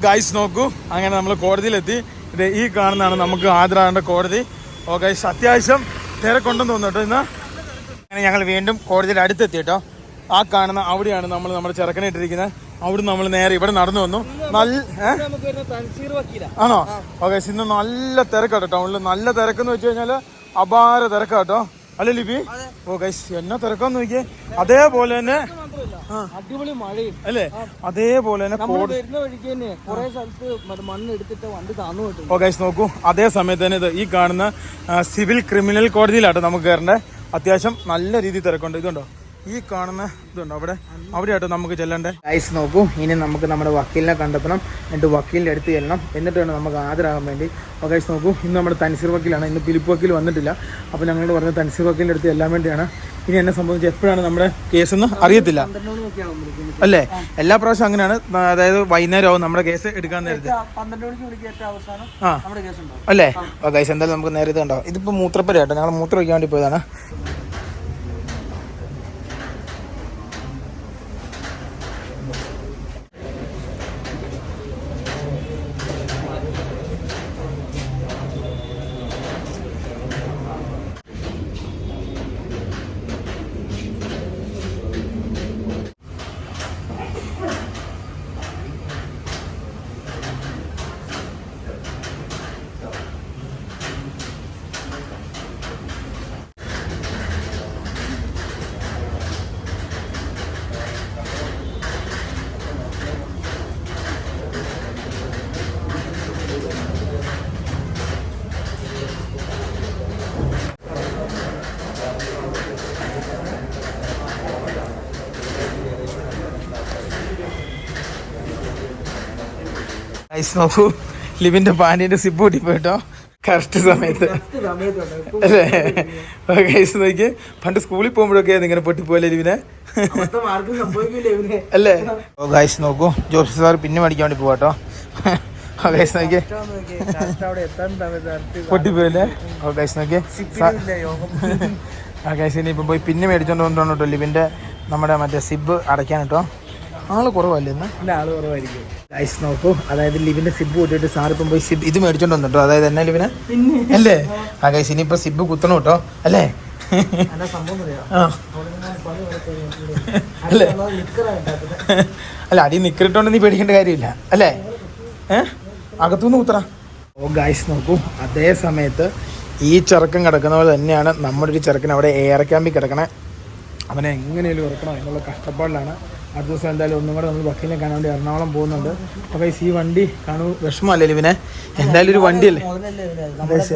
Guys നോക്കൂ, അങ്ങനെ നമ്മൾ കോടതിയിലെത്തി. ഇത് ഈ കാണുന്നതാണ് നമുക്ക് ഹാജരാകേണ്ട കോടതി. ഓ ഗൈസ്, അത്യാവശ്യം തിരക്കുണ്ടെന്ന് തോന്നുന്നു കേട്ടോ ഇന്ന്. അങ്ങനെ ഞങ്ങൾ വീണ്ടും കോടതിയുടെ അടുത്തെത്തി കേട്ടോ. ആ കാണുന്ന അവിടെയാണ് നമ്മൾ നമ്മുടെ ചെറുക്കനെ ഇട്ടിരിക്കുന്നത്. അവിടെ നമ്മൾ നേരെ ഇവിടെ നടന്നു വന്നു. ആണോ? ഓ ഗൈസ്, ഇന്ന് നല്ല തിരക്കാട്ടോ ടൗണിൽ. നല്ല തിരക്കെന്ന് വെച്ച് കഴിഞ്ഞാൽ അപാര തിരക്കാട്ടോ, അല്ലേ ലിപി? ഓ ഗൈസ്, എന്നാ തിരക്കാന്ന് നോക്കിയേ. അതേപോലെ തന്നെ അടിപൊളി മഴയും അല്ലേ? അതേപോലെ തന്നെ മണ്ണ് എടുത്തിട്ട് വണ്ടി താന്നു പോയിട്ട്. ഓ ഗൈസ് നോക്കൂ, അതേ സമയത്ത് തന്നെ ഇത് ഈ കാണുന്ന സിവിൽ ക്രിമിനൽ കോടതിയിലാട്ടോ നമുക്ക് കയറേണ്ടത്. അത്യാവശ്യം നല്ല രീതിയിൽ തിരക്കുണ്ട്. ഇതുണ്ടോ ഈ കാണുന്ന ഇതുണ്ടോ അവിടെയാട്ടോ നമുക്ക് ചെല്ലണ്ടേ. ഗൈസ് നോക്കൂ, ഇനി നമുക്ക് നമ്മുടെ വക്കീലിനെ കണ്ടെത്തണം. എന്നിട്ട് വക്കീലിൻ്റെ അടുത്ത് ചെല്ലണം. എന്നിട്ട് വേണം നമുക്ക് ഹാജരാകാൻ വേണ്ടി. ഓ ഗൈസ് നോക്കൂ, ഇന്ന് നമ്മുടെ തൻസീർ വക്കീലാണ്. ഇന്ന് ഫിലിപ്പ് വക്കീൽ വന്നിട്ടില്ല. അപ്പോൾ ഞങ്ങളോട് പറഞ്ഞ തൻസീർ വക്കീലിൻ്റെ അടുത്ത് എല്ലാം വേണ്ടിയാണ്. ഇനി എന്നെ സംബന്ധിച്ച് എപ്പോഴാണ് നമ്മുടെ കേസെന്ന് അറിയത്തില്ല അല്ലേ? എല്ലാ പ്രാവശ്യം അങ്ങനെയാണ്. അതായത് വൈകുന്നേരം ആവും നമ്മുടെ കേസ് എടുക്കാൻ നേരത്തെ. അല്ലേ? ഓ ഗൈസ്, എന്തായാലും നമുക്ക് നേരത്തെ ഉണ്ടാവും. ഇതിപ്പോൾ മൂത്രപ്പര കേട്ടോ, ഞങ്ങൾ മൂത്രം വയ്ക്കാൻ വേണ്ടി പോയതാണ്. നോക്കൂ, ലിവിന്റെ പാനിന്റെ സിബ് കൂട്ടിപ്പോയിട്ടോ കറക്റ്റ് സമയത്ത് അല്ലേ? ഗൈസ് നോക്കി, പണ്ട് സ്കൂളിൽ പോകുമ്പോഴൊക്കെ ഇങ്ങനെ പൊട്ടിപ്പോയല്ലേ ലിവിനെ അല്ലേ? ഓ ഗൈസ് നോക്കൂ, ജോബ് സാർ പിന്നെ പഠിക്കാൻ വേണ്ടി പോവാട്ടോ. ഗൈസ് നോക്കി, പൊട്ടിപ്പോയല്ലേ? ഓ ഗൈസ് നോക്കി, ആ ഗൈസ് ഇനി ഇപ്പം പോയി പിന്നെ മേടിച്ചോണ്ട് വന്നോണ്ട് കേട്ടോ ലിവിന്റെ നമ്മുടെ മറ്റേ സിബ് അടയ്ക്കാൻ കേട്ടോ. ആള് കുറവല്ലേ ഇന്ന്? ആള് കുറവായിരിക്കും. ഗൈസ് നോക്കൂ, അതായത് ലിവിന്റെ സിബ് കൂട്ടിയിട്ട് സാറിപ്പം പോയി സിബ് ഇത് മേടിച്ചോണ്ട് വന്നിട്ടോ. അതായത് എന്നാ ലിവിനെ അല്ലേ? ആ ഗൈസ് ഇനിയിപ്പോ സിബ് കുത്തണം കേട്ടോ അല്ലേ? അല്ലേ? അല്ല, അടി നിക്കറിട്ടോണ്ട് നീ പേടിക്കേണ്ട കാര്യമില്ല അല്ലേ? അകത്തുനിന്ന് കുത്തറ. ഓ ഗൈസ് നോക്കൂ, അതേ സമയത്ത് ഈ ചെറുക്കൻ കിടക്കുന്ന പോലെ തന്നെയാണ് നമ്മുടെ ഒരു ചെറുക്കൻ അവിടെ എയർ ക്യാമ്പിൽ കിടക്കണേ. അവനെ എങ്ങനെയും ഇറക്കണം എന്നുള്ള കഷ്ടപ്പാടിലാണ്. അടുത്ത ദിവസം എന്തായാലും ഒന്നും കൂടെ നമ്മൾ വക്കീലിനെ കാണാൻ വേണ്ടി എറണാകുളം പോകുന്നുണ്ട്. അപ്പോൾ ഈ വണ്ടി കാണൂ, വിഷമല്ലേ ഇവനെ? എന്തായാലും ഒരു വണ്ടിയല്ലേ,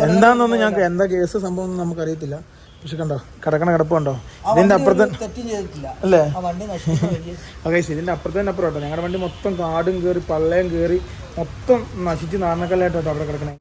എന്താണെന്നൊന്നും ഞങ്ങൾക്ക് എന്താ കേസ് സംഭവം ഒന്നും നമുക്കറിയത്തില്ല. പക്ഷെ കണ്ടോ കിടക്കണ കിടപ്പുണ്ടോ? ഇതിൻ്റെ അപ്പുറത്ത് അല്ലേ? ഓക്കെ, ഇതിൻ്റെ അപ്പുറത്തന്നെ അപ്പുറം കേട്ടോ. ഞങ്ങളുടെ വണ്ടി മൊത്തം കാടും കയറി പള്ളയും കയറി മൊത്തം നശിച്ച് നാരണക്കല്ലായിട്ടോ അവിടെ കിടക്കണേ.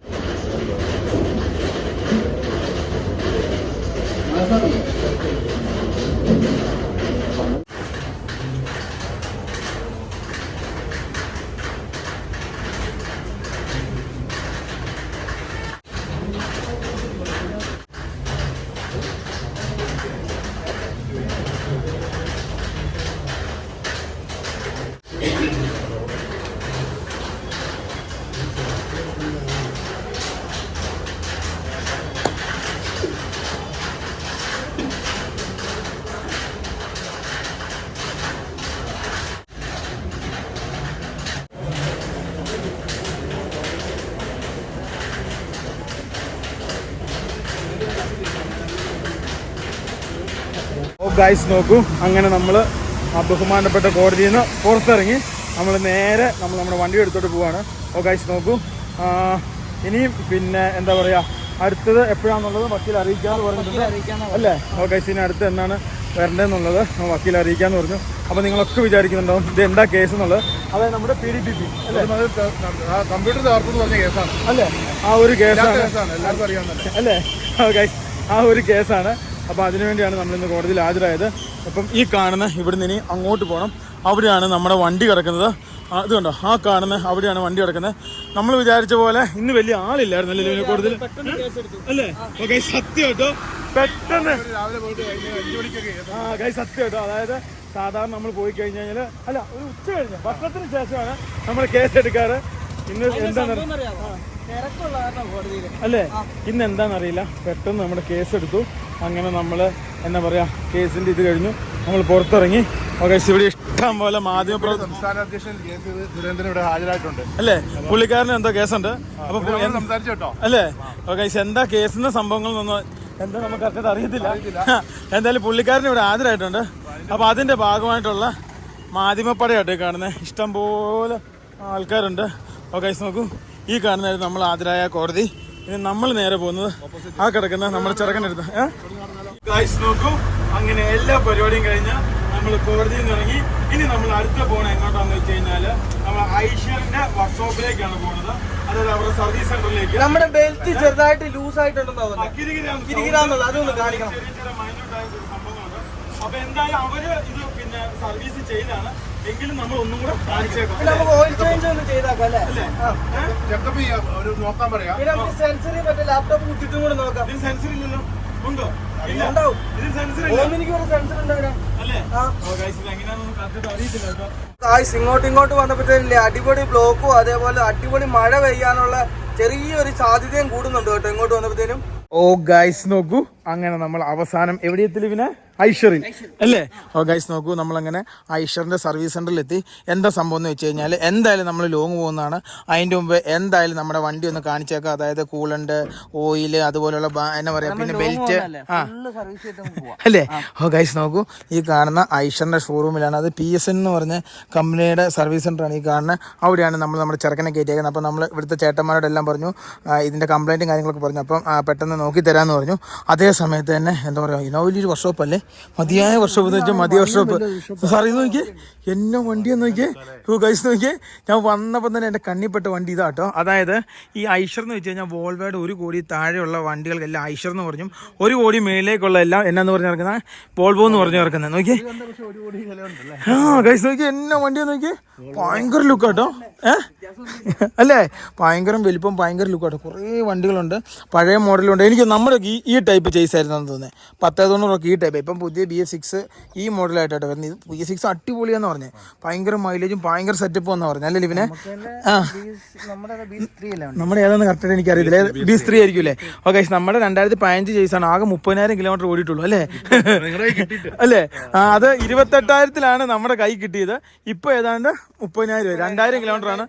ഗൈസ് നോക്കൂ, അങ്ങനെ നമ്മൾ ആ ബഹുമാനപ്പെട്ട കോടതിയിൽ നിന്ന് പുറത്തിറങ്ങി നമ്മൾ നേരെ നമ്മുടെ വണ്ടി എടുത്തോട്ട് പോവാണ്. ഓ ഗൈസ് നോക്കൂ, ഇനിയും പിന്നെ എന്താ പറയുക, അടുത്തത് എപ്പോഴാണെന്നുള്ളത് വക്കീൽ അറിയിക്കാമെന്ന് പറഞ്ഞിട്ടുണ്ട് അല്ലേ? ഓ ഗൈസ്, ഇനി അടുത്ത് എന്നാണ് വരേണ്ടതെന്നുള്ളത് വക്കീൽ അറിയിക്കാമെന്ന് പറഞ്ഞു. അപ്പോൾ നിങ്ങളൊക്കെ വിചാരിക്കുന്നുണ്ടാവും ഇത് എന്താ കേസ് എന്നുള്ളത്. അതായത് നമ്മുടെ PDPP അല്ലേ, കമ്പ്യൂട്ടർ തകർത്തെന്ന് പറഞ്ഞ കേസാണ് അല്ലേ? ആ ഒരു കേസാണ്, എല്ലാവർക്കും അറിയാവുന്നല്ലേ അല്ലേ? ഓ ഗൈസ്, ആ ഒരു കേസാണ്. അപ്പോൾ അതിനുവേണ്ടിയാണ് നമ്മളിന്ന് കോടതിയിൽ ഹാജരായത്. അപ്പം ഈ കാണുന്ന ഇവിടുന്ന് ഇനി അങ്ങോട്ട് പോകണം. അവിടെയാണ് നമ്മുടെ വണ്ടി കിടക്കുന്നത്. ഇത് കണ്ടോ, ആ കാണുന്ന അവിടെയാണ് വണ്ടി കിടക്കുന്നത്. നമ്മൾ വിചാരിച്ച പോലെ ഇന്ന് വലിയ ആളില്ലായിരുന്നല്ലേ ഇതിനെ കോടതിയിൽ അല്ലേ? ഓക്കെ, സത്യം കേട്ടോ, പെട്ടെന്ന് സത്യം കേട്ടോ. അതായത് സാധാരണ നമ്മൾ പോയി കഴിഞ്ഞാൽ അല്ല ഒരു ഉച്ച കഴിഞ്ഞ് ഭക്ഷണത്തിന് ശേഷമാണ് നമ്മൾ കേസ് എടുക്കാറ്. ഇന്ന് എന്താണെന്ന് തിരക്കുള്ള കാരണം കോടതിയിൽ അല്ലേ, ഇന്ന് എന്താണെന്നറിയില്ല, പെട്ടെന്ന് നമ്മുടെ കേസ് എടുത്തു. അങ്ങനെ നമ്മൾ എന്താ പറയുക, കേസിൻ്റെ ഇത് കഴിഞ്ഞു നമ്മൾ പുറത്തിറങ്ങി. ഓക്കെ, ഇവിടെ ഇഷ്ടം പോലെ മാധ്യമപ്രവർത്തകർ സംസ്ഥാന അധ്യക്ഷൻ സുരേന്ദ്രൻ ഇവിടെ ഹാജരായിട്ടുണ്ട്. അല്ലേ, പുള്ളിക്കാരന് എന്തോ കേസുണ്ട്. അപ്പൊ സംസാരിച്ചു കേട്ടോ അല്ലേ. ഓക്കെ, എന്താ കേസിന്റെ സംഭവങ്ങളൊന്നും എന്താ നമുക്ക് കറക്റ്റ് അറിയത്തില്ല. എന്തായാലും പുള്ളിക്കാരന് ഇവിടെ ഹാജരായിട്ടുണ്ട്. അപ്പൊ അതിന്റെ ഭാഗമായിട്ടുള്ള മാധ്യമപ്പടയായിട്ട് കാണുന്നത് ഇഷ്ടം പോലെ ആൾക്കാരുണ്ട്. ഓക്കെ, നോക്കൂ, ഈ കാണുന്നതായിരുന്നു നമ്മൾ ഹാജരായ കോടതി. ഇനി നമ്മൾ നേരെ പോകുന്നത് ആ കിടക്കുന്ന നമ്മുടെ ചെറുക്കനെടുത്ത് നോക്കൂ. അങ്ങനെ എല്ലാ പരിപാടിയും കഴിഞ്ഞ് നമ്മൾ കോടതിയിൽ നിന്ന് ഇറങ്ങി. ഇനി നമ്മൾ അടുത്ത പോകണം എങ്ങോട്ടാന്ന് വെച്ച് കഴിഞ്ഞാൽ നമ്മൾ ഐഷറിന്റെ വർക്ക്ഷോപ്പിലേക്കാണ് പോകുന്നത്. അതായത് അവരുടെ സർവീസ് സെന്ററിലേക്ക്. നമ്മുടെ ബെൽറ്റ് ചെറുതായിട്ട് ലൂസ് ആയിട്ടുണ്ടെന്ന് തോന്നുന്നു. അതൊന്ന് കാണിക്കണം. ചെറിയ മൈന്യൂട്ടായ സംഭവങ്ങളുണ്ട്. അപ്പൊ എന്തായാലും അവര് ഇത് പിന്നെ സർവീസ് ചെയ്താണ്. എങ്കിലും നമ്മൾ ഒന്നും കൂടെ കാണിച്ചേക്കാം. നമുക്ക് ഓയിൽ ചേഞ്ച് ഒന്ന് ചെയ്താക്കാം അല്ലേ? ചെക്കപ്പ് ചെയ്യാം, ഒരു നോക്കാൻ പറയാം. പിന്നെ നമുക്ക് സെൻസറി മറ്റേ ലാപ്ടോപ്പ് കുത്തിട്ടും കൂടെ നോക്കാം. ഇതിന് സെൻസർ ഇല്ലല്ലോ? ഉണ്ടോ? ഉണ്ടാവും. ഇതിന് സെൻസർ ഇല്ല എനിക്ക് ഒരു സെൻസർ ഉണ്ട് ഇവിടെ. അല്ലേ? എങ്ങനെയാണെന്ന് കറക്റ്റ് അറിയത്തില്ല കേട്ടോ. ഗായ്സ്, ഇങ്ങോട്ട് വന്നപ്പോഴത്തേനില്ലേ അടിപൊളി ബ്ലോക്കും അതേപോലെ അടിപൊളി മഴ പെയ്യാനുള്ള ചെറിയൊരു സാധ്യതയും കൂടുന്നുണ്ട് കേട്ടോ ഇങ്ങോട്ട് വന്നപ്പോഴത്തേനും. ഓ ഗൈസ് നോക്കൂ, അങ്ങനെ നമ്മൾ അവസാനം എവിടെ എത്തി ഇവനെ? ഐഷറിൽ അല്ലേ? ഓ ഗൈസ് നോക്കൂ, നമ്മളങ്ങനെ ഐഷറിന്റെ സർവീസ് സെന്ററിൽ എത്തി. എന്താ സംഭവം എന്ന് വെച്ച് കഴിഞ്ഞാൽ എന്തായാലും നമ്മൾ ലോങ് പോകുന്നതാണ്. അതിൻ്റെ മുമ്പ് എന്തായാലും നമ്മുടെ വണ്ടി ഒന്ന് കാണിച്ചേക്കാം. അതായത് കൂളന്റ്, ഓയിൽ, അതുപോലെയുള്ള എന്നാ പറയാ, പിന്നെ ബെൽറ്റ് അല്ലേ? ഓ ഗൈസ് നോക്കൂ, ഈ കാണുന്ന ഐഷറിന്റെ ഷോറൂമിലാണ്. അത് PSN എന്ന് പറഞ്ഞ കമ്പനിയുടെ സർവീസ് സെന്ററാണ് ഈ കാണുന്നത്. അവിടെയാണ് നമ്മൾ നമ്മുടെ ചെറുക്കനെ കയറ്റിയേക്കുന്നത്. അപ്പം നമ്മൾ ഇവിടുത്തെ ചേട്ടന്മാരോടെല്ലാം പറഞ്ഞു ഇതിന്റെ കംപ്ലൈന്റും കാര്യങ്ങളൊക്കെ പറഞ്ഞു. അപ്പം പെട്ടെന്ന് നോക്കി തരാമെന്ന് പറഞ്ഞു. അതേ സമയത്ത് തന്നെ എന്താ പറയുക, ഇനോവലിയൊരു വർക്ക്ഷോപ്പ് അല്ലേ, മതിയായ വർക്ക്ഷോപ്പ് എന്ന് വെച്ചാൽ മതിയ വർക്ക്ഷോപ്പ്. സാർ ഇത് നോക്കിയേ, എന്നെ വണ്ടിയെന്ന് നോക്കിയേ. ഗൈസ് നോക്കിയേ, ഞാൻ വന്നപ്പോൾ തന്നെ എൻ്റെ കണ്ണിപ്പെട്ട വണ്ടി ഇതാട്ടോ. അതായത് ഈ ഐഷർ എന്ന് വെച്ച് കഴിഞ്ഞാൽ വോൾവോയുടെ 1 കോടി താഴെയുള്ള വണ്ടികൾക്കെല്ലാം ഐഷർ എന്ന് പറഞ്ഞും 1 കോടി മേളിലേക്കുള്ള എല്ലാം എന്നാന്ന് പറഞ്ഞ് ഇറക്കുന്ന വോൾവോ എന്ന് പറഞ്ഞ് ഇറക്കുന്നത്. നോക്കിയേ, ഗൈസ് നോക്കിയേ, എന്നെ വണ്ടിയെന്ന് നോക്കിയേ, ഭയങ്കര ലുക്കാട്ടോ. അല്ലേ, ഭയങ്കര വലിപ്പം, ഭയങ്കര ലുക്കാട്ടോ. കുറേ വണ്ടികളുണ്ട്, പഴയ മോഡലുണ്ട്. എനിക്ക് നമ്മുടെ ഈ ടൈപ്പ് ചേസ് ആയിരുന്നു തോന്നുന്നത്. 1090 ഈ ടൈപ്പ്. ഇപ്പം പുതിയ BS6 ഈ മോഡലായിട്ടാണ് വരുന്നത്. ഇത് BS6 അടിപൊളിയാന്ന് പറഞ്ഞത്. ഭയങ്കര മൈലേജും ഭയങ്കര സെറ്റപ്പും എന്ന് പറഞ്ഞു അല്ലേ ഇവനെ? നമ്മുടെ ഏതാണെന്ന് കറക്റ്റായിട്ട് എനിക്ക് അറിയത്തില്ല. BS3 ആയിരിക്കും അല്ലേ? ഓക്കെ, നമ്മുടെ 2015 ചേസാണ്. ആകെ 30,000 കിലോമീറ്റർ ഓടിയിട്ടുള്ളൂ അല്ലേ? അല്ലേ? അത് 28,000-ലാണ് നമ്മുടെ കൈ കിട്ടിയത്. ഇപ്പൊ ഏതാണ്ട് 30,000 2,000 കിലോമീറ്റർ ആണ്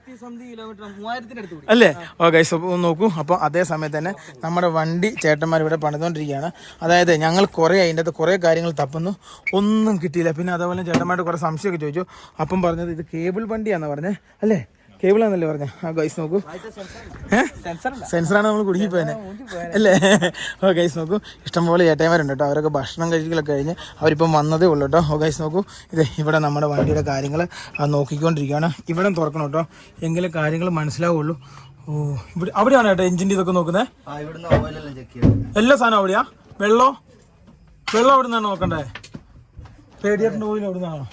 അല്ലേ? ഓക്കെ, നോക്കൂ. അപ്പോൾ അതേ സമയത്ത് തന്നെ നമ്മുടെ വണ്ടി ചേട്ടന്മാർ ഇവിടെ പണിതുകൊണ്ടിരിക്കുകയാണ്. അതായത് ഞങ്ങൾ കുറേ അതിൻ്റെ അകത്ത് കുറേ കാര്യങ്ങൾ തപ്പുന്നു, ഒന്നും കിട്ടിയില്ല. പിന്നെ അതേപോലെ ചേട്ടന്മാരുടെ കുറേ സംശയമൊക്കെ ചോദിച്ചു. അപ്പം പറഞ്ഞത് ഇത് കേബിൾ വണ്ടിയാണെന്ന് പറഞ്ഞത് അല്ലേ? കേബിളാന്നല്ലേ പറഞ്ഞത്? ആ ഗൈസ് നോക്കൂ, സെൻസറാണ് നമ്മൾ കുടുങ്ങിപ്പോയനെ അല്ലേ? ഓ ഗൈസ് നോക്കൂ, ഇഷ്ടംപോലെ ചേട്ടന്മാരുണ്ട് കേട്ടോ. അവരൊക്കെ ഭക്ഷണം കഴിക്കലൊക്കെ കഴിഞ്ഞ് അവരിപ്പം വന്നതേ ഉള്ളൂ കേട്ടോ. ഓ ഗൈസ് നോക്കൂ, ഇത് ഇവിടെ നമ്മുടെ വണ്ടിയുടെ കാര്യങ്ങൾ നോക്കിക്കൊണ്ടിരിക്കുകയാണ്. ഇവിടെ തുറക്കണം കേട്ടോ, എങ്കിലും കാര്യങ്ങൾ മനസ്സിലാവുള്ളൂ. ഓ, ഇവിടെ അവിടെയാണ് കേട്ടോ എഞ്ചിൻ്റെ ഇതൊക്കെ നോക്കുന്നത്. എല്ലാ സാധനവും അവിടെയാ? വെള്ളം അവിടെ നിന്നാണ് നോക്കണ്ടേ? റേഡിയേറ്ററിന്റെ ഓയിൽ അവിടെ നിന്നാണോ?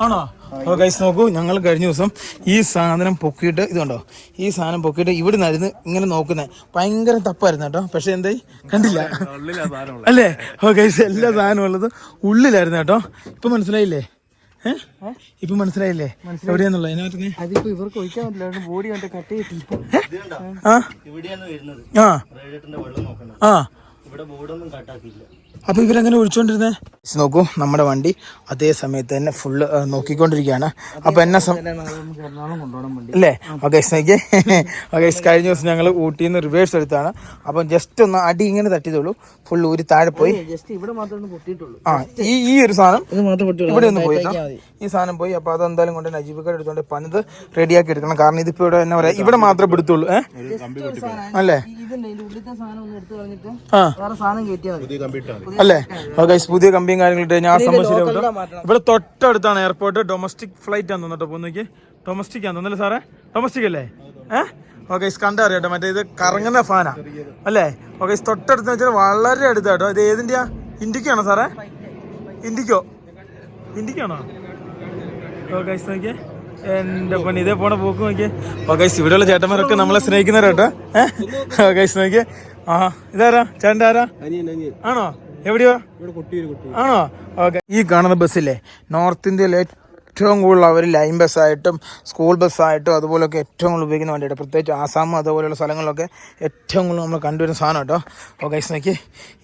ആണോ? അപ്പോൾ ഗൈസ് നോക്കൂ, ഞങ്ങൾ കഴിഞ്ഞ ദിവസം ഈ സാധനം പൊക്കിയിട്ട്, ഇതുണ്ടോ, ഈ സാധനം പൊക്കിയിട്ട് ഇവിടെ നിന്നായിരുന്നു ഇങ്ങനെ നോക്കുന്നത്. ഭയങ്കര തപ്പായിരുന്നു കേട്ടോ. പക്ഷെ എന്തായി കണ്ടില്ല അല്ലേ? ഓ ഗൈസ്, എല്ലാ സാധനവും ഉള്ളത് ഉള്ളിലായിരുന്നു കേട്ടോ. ഇപ്പൊ മനസ്സിലായില്ലേ? ഇപ്പൊ മനസ്സിലായില്ലേ എവിടെയാന്നുള്ളത്? അതിനകത്ത് ഇവർക്ക് ഒഴിക്കാൻ പറ്റില്ല, ബോഡി കണ്ട് കട്ട് ചെയ്തിട്ടില്ല. അപ്പൊ ഇവരങ്ങനെ ഒഴിച്ചോണ്ടിരുന്നേ. നോക്കൂ, നമ്മുടെ വണ്ടി അതേ സമയത്ത് തന്നെ ഫുള്ള് നോക്കിക്കൊണ്ടിരിക്കുകയാണ്. അപ്പൊ എന്നെ അല്ലേ? ഓക്കെ, ഓക്കെ, കഴിഞ്ഞ ദിവസം ഞങ്ങൾ ഊട്ടിയിൽ നിന്ന് റിവേഴ്സ് എടുത്താണ്. അപ്പം ജസ്റ്റ് ഒന്ന് അടി ഇങ്ങനെ തട്ടിയതുള്ളൂ, ഫുൾ ഊരി താഴെ പോയി. ഈ ഒരു സാധനം ഇവിടെ ഒന്ന് പോയി, ഈ സാധനം പോയി. അപ്പൊ അതെന്തായാലും കൊണ്ട് നജീബിക്കാട് എടുത്തോണ്ട് പണിത് റെഡിയാക്കി എടുക്കണം. കാരണം ഇതിപ്പോ ഇവിടെ എന്നാ പറയാ, ഇവിടെ മാത്രമേ എടുത്തുള്ളൂ അല്ലേ? അല്ലേ? ഓക്കെ, പുതിയ കമ്പിയും കാര്യങ്ങളിട്ട് ഞാൻ സംബന്ധിച്ചിട്ട് ഇവിടെ തൊട്ടടുത്താണ് എയർപോർട്ട്. ഡൊമസ്റ്റിക് ഫ്ലൈറ്റ് ആണെന്ന് തോന്നുന്നു. പൊന്നേക്ക് ഡൊമസ്റ്റിക് ആണെന്ന് തോന്നല്ലേ സാറേ? ഡൊമസ്റ്റിക് അല്ലേ? ഓക്കെ, കണ്ടറിയാട്ടോ. മറ്റേ ഇത് കറങ്ങുന്ന ഫാനാ അല്ലേ? ഓക്കെ, തൊട്ടടുത്ത് വെച്ചാൽ വളരെ അടുത്താട്ടോ. ഇത് ഏതിന്റെയാ? ഇൻഡിക്കോ ആണോ സാറേ? ഇൻഡിക്കോ ആണോ? ഓക്കെ, നോക്കിയേ എന്റെ പണി ഇതേ പോണ പോക്ക് നോക്കിയേ. ഓക്കെ, ഇവിടെയുള്ള ചേട്ടന്മാരൊക്കെ നമ്മളെ സ്നേഹിക്കുന്നവരാട്ടോ. ഓക്കെ നോക്കിയേ. ആ, ഇതാരാ ചേട്ടൻ്റെ? ആരാ? ആണോ? എവിടെയോ ആണോ? ഓക്കെ. ഈ കാണുന്ന ബസ്സില്ലേ, നോർത്ത് ഇന്ത്യയിലെ ഏറ്റവും കൂടുതൽ അവർ ലൈൻ ബസ്സായിട്ടും സ്കൂൾ ബസ്സായിട്ടും അതുപോലെയൊക്കെ ഏറ്റവും കൂടുതൽ ഉപയോഗിക്കുന്ന വണ്ടിയുടെ, പ്രത്യേകിച്ച് ആസാം അതുപോലെയുള്ള സ്ഥലങ്ങളിലൊക്കെ ഏറ്റവും കൂടുതൽ നമ്മൾ കണ്ടുവരുന്ന സാധനം കേട്ടോ. ഓഗൈസ് നോക്കി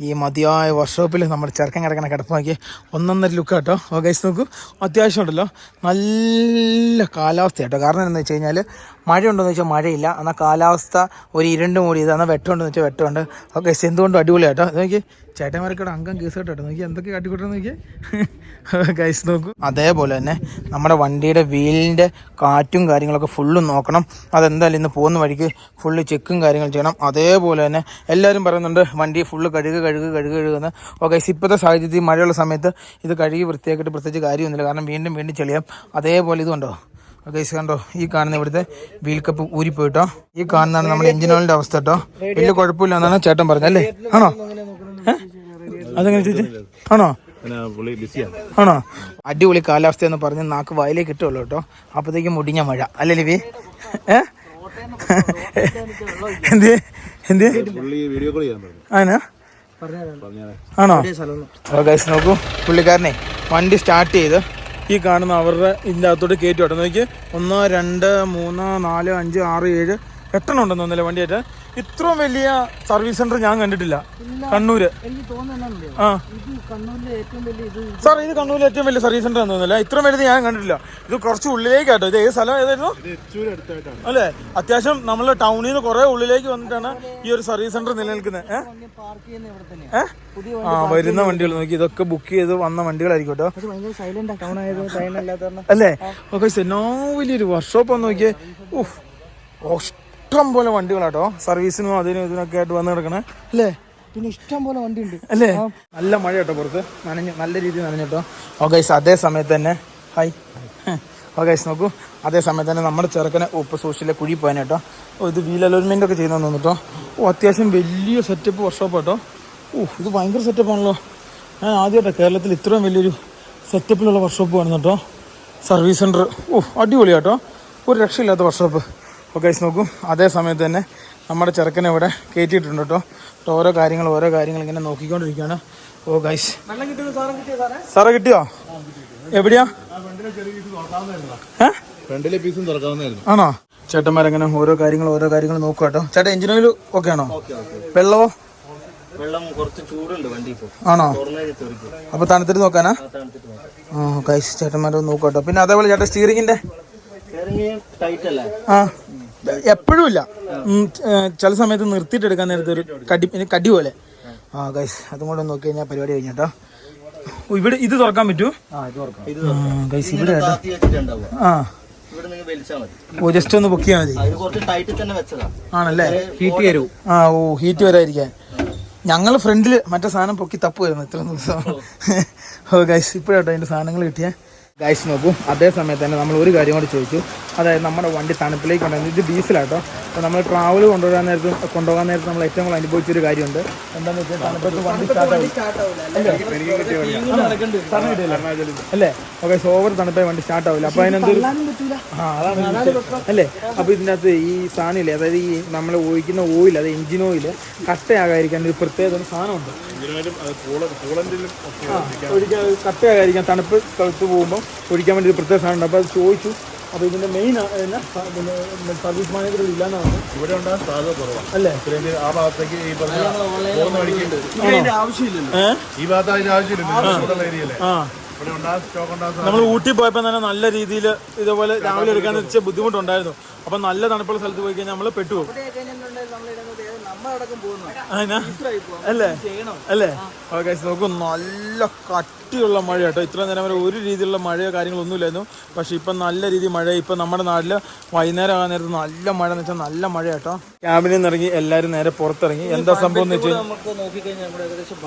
ഈ മതിയായ വർക്ക്ഷോപ്പിൽ നമ്മുടെ ചെറുക്കൻ കിടക്കണ കിടപ്പ് നോക്കി 1.5 ലുക്ക് കേട്ടോ. ഓഗൈസ് നോക്കൂ, അത്യാവശ്യം ഉണ്ടല്ലോ നല്ല കാലാവസ്ഥ കേട്ടോ. കാരണം എന്താണെന്ന് വെച്ച് കഴിഞ്ഞാൽ മഴ ഉണ്ടോയെന്ന് വെച്ചാൽ മഴയില്ല, എന്നാൽ കാലാവസ്ഥ ഒരു ഇരുണ്ട് മൂടിയത്, എന്നാൽ വെട്ടമുണ്ടെന്ന് വെച്ചാൽ വെട്ടമുണ്ട്. ഓക്കെ, എന്തുകൊണ്ടും അടിപൊളിയാട്ടോ. നോക്കി ചേട്ടന്മാർക്കവിടെ അംഗം കേസ് കേട്ടോ. നോക്കി എന്തൊക്കെ കാട്ടിക്കൂട്ടെന്ന് നോക്കി ഗൈസ് നോക്കൂ. അതേപോലെ തന്നെ നമ്മുടെ വണ്ടിയുടെ വീലിൻ്റെ കാറ്റും കാര്യങ്ങളൊക്കെ ഫുള്ളും നോക്കണം. അതെന്തായാലും ഇന്ന് പോകുന്ന വഴിക്ക് ഫുള്ള് ചെക്കും കാര്യങ്ങളും ചെയ്യണം. അതേപോലെ തന്നെ എല്ലാവരും പറയുന്നുണ്ട് വണ്ടി ഫുള്ള് കഴുകുന്ന. ഓക്കെ, ഇപ്പോഴത്തെ സാഹചര്യത്തിൽ മഴയുള്ള സമയത്ത് ഇത് കഴുകി വൃത്തിയാക്കിയിട്ട് പ്രത്യേകിച്ച് കാര്യമൊന്നുമില്ല, കാരണം വീണ്ടും ചെളിയാം. അതേപോലെ ഇതുണ്ടോ ഗൈസ്, കണ്ടോ ഈ കാണുന്ന ഇവിടുത്തെ വീൽ കപ്പ് ഊരിപ്പോയിട്ടോ. ഈ കാണുന്നതാണ് നമ്മുടെ എഞ്ചിൻ ഓയിലിൻ്റെ അവസ്ഥ കേട്ടോ. വലിയ കുഴപ്പമില്ല എന്നാണ് ചേട്ടൻ പറഞ്ഞത് അല്ലേ? ആണോ? അതെങ്ങനെ ചോദിച്ചു? ആണോ? അടിപൊളി കാലാവസ്ഥ എന്ന് പറഞ്ഞ് നാക്ക് വായിലേക്ക് കിട്ടുള്ളൂ കേട്ടോ. അപ്പോഴത്തേക്കും മുടിഞ്ഞ മഴ അല്ലേ ലിവി? എന്ത് ആണോ? ഗൈസ് നോക്കൂ, പുള്ളിക്കാരനെ വണ്ടി സ്റ്റാർട്ട് ചെയ്ത് ഈ കാണുന്ന അവരുടെ ഇതിൻ്റെ അകത്തോട്ട് കയറ്റി വിട്ടോ. നോക്കി 1 2 3 4 5 6 7 8 ഉണ്ടെന്ന് തോന്നില്ല വണ്ടിയായിട്ട്. ഇത്രയും വലിയ സർവീസ് സെന്റർ ഞാൻ കണ്ടിട്ടില്ല കണ്ണൂര്. ആ സാർ, ഇത് കണ്ണൂരിലെ ഏറ്റവും വലിയ സർവീസ് സെന്റർ എന്ന് തോന്നില്ല. ഇത്രയും വലുത് ഞാൻ കണ്ടിട്ടില്ല. ഇത് കുറച്ച് ഉള്ളിലേക്കാട്ടോ. ഇത് ഏത് സ്ഥലം ഏതായിരുന്നു അല്ലേ? അത്യാവശ്യം നമ്മൾ ടൗണിൽ നിന്ന് കുറെ ഉള്ളിലേക്ക് വന്നിട്ടാണ് ഈ ഒരു സർവീസ് സെന്റർ നിലനിൽക്കുന്നത്. വരുന്ന വണ്ടികൾ നോക്കി, ഇതൊക്കെ ബുക്ക് ചെയ്ത് വന്ന വണ്ടികളായിരിക്കും കേട്ടോ അല്ലേ? ഓക്കെ, എന്നോ വലിയൊരു വർക്ക്ഷോപ്പ് ഒന്ന് നോക്കിയേ. ഇഷ്ടം പോലെ വണ്ടികളാട്ടോ സർവീസിനും അതിനും ഇതിനൊക്കെ ആയിട്ട് വന്ന് കിടക്കണേ അല്ലേ? പിന്നെ ഇഷ്ടം പോലെ വണ്ടി ഉണ്ട് അല്ലേ? നല്ല മഴ കേട്ടോ, പുറത്ത് നല്ല രീതിയിൽ നനഞ്ഞിട്ടോ. ഓഗൈസ് അതേ സമയത്ത് തന്നെ ഹായ് ഓഗൈസ് നോക്കൂ, അതേ സമയത്ത് തന്നെ നമ്മുടെ ചെറുക്കനെ ഉപ്പ് സോഷ്യലെ കുഴി പോകാൻ കേട്ടോ. ഇത് വീൽ അലോൺമെൻ്റ് ഒക്കെ ചെയ്യുന്നതെന്ന് തോന്നിട്ടോ. അത്യാവശ്യം വലിയ സെറ്റപ്പ് വർക്ക്ഷോപ്പ് കേട്ടോ. ഇത് ഭയങ്കര സെറ്റപ്പാണല്ലോ. ഞാൻ ആദ്യമായിട്ടോ കേരളത്തിൽ ഇത്രയും വലിയൊരു സെറ്റപ്പിലുള്ള വർക്ക്ഷോപ്പ് കാണുന്നു കേട്ടോ. സർവീസ് സെൻറ്റർ അടിപൊളി കേട്ടോ, ഒരു രക്ഷയില്ലാത്ത വർക്ക്ഷോപ്പ്. ഓക്കെ നോക്കൂ, അതേ സമയത്ത് തന്നെ നമ്മുടെ ചെറുക്കനെ ഇവിടെ കയറ്റിയിട്ടുണ്ട് കേട്ടോ. ഓരോ കാര്യങ്ങൾ ഇങ്ങനെ നോക്കിക്കൊണ്ടിരിക്കുകയാണ്. ഓ ഗൈസ്, സാറേ കിട്ടിയോ? എവിടെയാ? ആണോ? ചേട്ടന്മാരങ്ങനെ ഓരോ കാര്യങ്ങൾ നോക്കുക കേട്ടോ. ചേട്ടാ എഞ്ചിൻ ഓയിൽ ഓക്കെ ആണോ? വെള്ളമോ? വെള്ളം കുറച്ച് ചൂടുണ്ട് വണ്ടി ആണോ? അപ്പൊ തണുത്തിട്ട് നോക്കാനാ? ഗൈസ് ചേട്ടന്മാരൊന്ന് നോക്കുക കേട്ടോ. പിന്നെ അതേപോലെ ചേട്ടാ സ്റ്റിയറിംഗിന്റെ എപ്പോഴും ഇല്ല, ചില സമയത്ത് നിർത്തിയിട്ട് എടുക്കാൻ നേരത്തെ ഒരു കടി പോലെ. ഗൈസ് അതും കൂടെ നോക്കി കഴിഞ്ഞാൽ പരിപാടി കഴിഞ്ഞട്ടോ. ഇവിടെ ഇത് തുറക്കാൻ പറ്റൂ ഗൈസ്? ഇവിടെ ജസ്റ്റ് ഒന്ന് ബുക്ക് ചെയ്യാൻ മതി ആണല്ലേ? ഹീറ്റ് വരും. ഹീറ്റ് വരാതിരിക്കാൻ ഞങ്ങൾ ഫ്രണ്ടിൽ മറ്റേ സാധനം പൊക്കി തപ്പുമായിരുന്നു ഇത്ര ദിവസം. ഗൈസ് ഇപ്പോഴാട്ടോ അതിൻ്റെ സാധനങ്ങൾ കിട്ടിയേ. ഗൈസ് നോക്കൂ, അതേ സമയത്ത് തന്നെ നമ്മൾ ഒരു കാര്യം കൂടി ചോദിച്ചു. അതായത് നമ്മുടെ വണ്ടി തണുപ്പിലേക്ക് കൊണ്ടുവന്നത് ഇത് ഡീസലാട്ടോ. അപ്പോൾ നമ്മൾ ട്രാവൽ കൊണ്ടുപോകാൻ നേരത്ത് നമ്മൾ ഏറ്റവും കൂടുതൽ അനുഭവിച്ചൊരു കാര്യമുണ്ട്. എന്താണെന്ന് വെച്ചാൽ തണുപ്പത്ത് വണ്ടി അല്ലേ? ഓക്കെ, ഓവർ തണുപ്പായി വണ്ടി സ്റ്റാർട്ട് ആവില്ല. അപ്പോൾ അതിനെന്തൊരു അതാണ് അല്ലേ? അപ്പോൾ ഇതിൻ്റെ അകത്ത് ഈ സാധനമില്ലേ, അതായത് ഈ നമ്മൾ ഒഴിക്കുന്ന ഓയിൽ, അത് എഞ്ചിൻ ഓയിൽ കട്ടയാകാതിരിക്കാൻ ഒരു പ്രത്യേക ഒരു സാധനമുണ്ട്. കട്ടയാകാതിരിക്കാൻ തണുപ്പ് സ്ഥലത്ത് പോകുമ്പോൾ ഒഴിക്കാൻ വേണ്ടി ഒരു പ്രത്യേക സാധനം ഉണ്ട്. അപ്പോൾ അത് ചോദിച്ചു. അപ്പോൾ ഇതിന്റെ മെയിൻ സർവീസ് മാനേജർ ഇല്ലാന്നാണ് ഇവിടെ ഉണ്ടാകാൻ സാധ്യത കുറവാണ് അല്ലേ? ആ ഭാഗത്തേക്ക് ഈ പറഞ്ഞ ആവശ്യമില്ലല്ലോ, ഈ ഭാഗത്ത് അതിന്റെ ആവശ്യമില്ലല്ലോ ഏരിയയിലെ. നമ്മൾ ഊട്ടി പോയപ്പോൾ തന്നെ നല്ല രീതിയിൽ ഇതുപോലെ രാവിലെ എടുക്കാൻ വെച്ച ബുദ്ധിമുട്ടുണ്ടായിരുന്നു. അപ്പം നല്ല തണുപ്പുള്ള സ്ഥലത്ത് പോയി കഴിഞ്ഞാൽ നമ്മൾ പെട്ടുപോകും അല്ലേ? ഓക്കെ നോക്കൂ, നല്ല കട്ടിയുള്ള മഴ കേട്ടോ. ഇത്ര നേരം വരെ ഒരു രീതിയിലുള്ള മഴയോ കാര്യങ്ങളോ ഒന്നുമില്ലായിരുന്നു. പക്ഷെ ഇപ്പം നല്ല രീതിയിൽ മഴ. ഇപ്പം നമ്മുടെ നാട്ടിൽ വൈകുന്നേരം ആകാൻ നേരത്ത് നല്ല മഴ എന്ന് വെച്ചാൽ നല്ല മഴ കേട്ടോ. ക്യാബിനിൽ നിന്ന് ഇറങ്ങി എല്ലാവരും നേരെ പുറത്തിറങ്ങി. എന്താ സംഭവം എന്ന് വെച്ച് കഴിഞ്ഞാൽ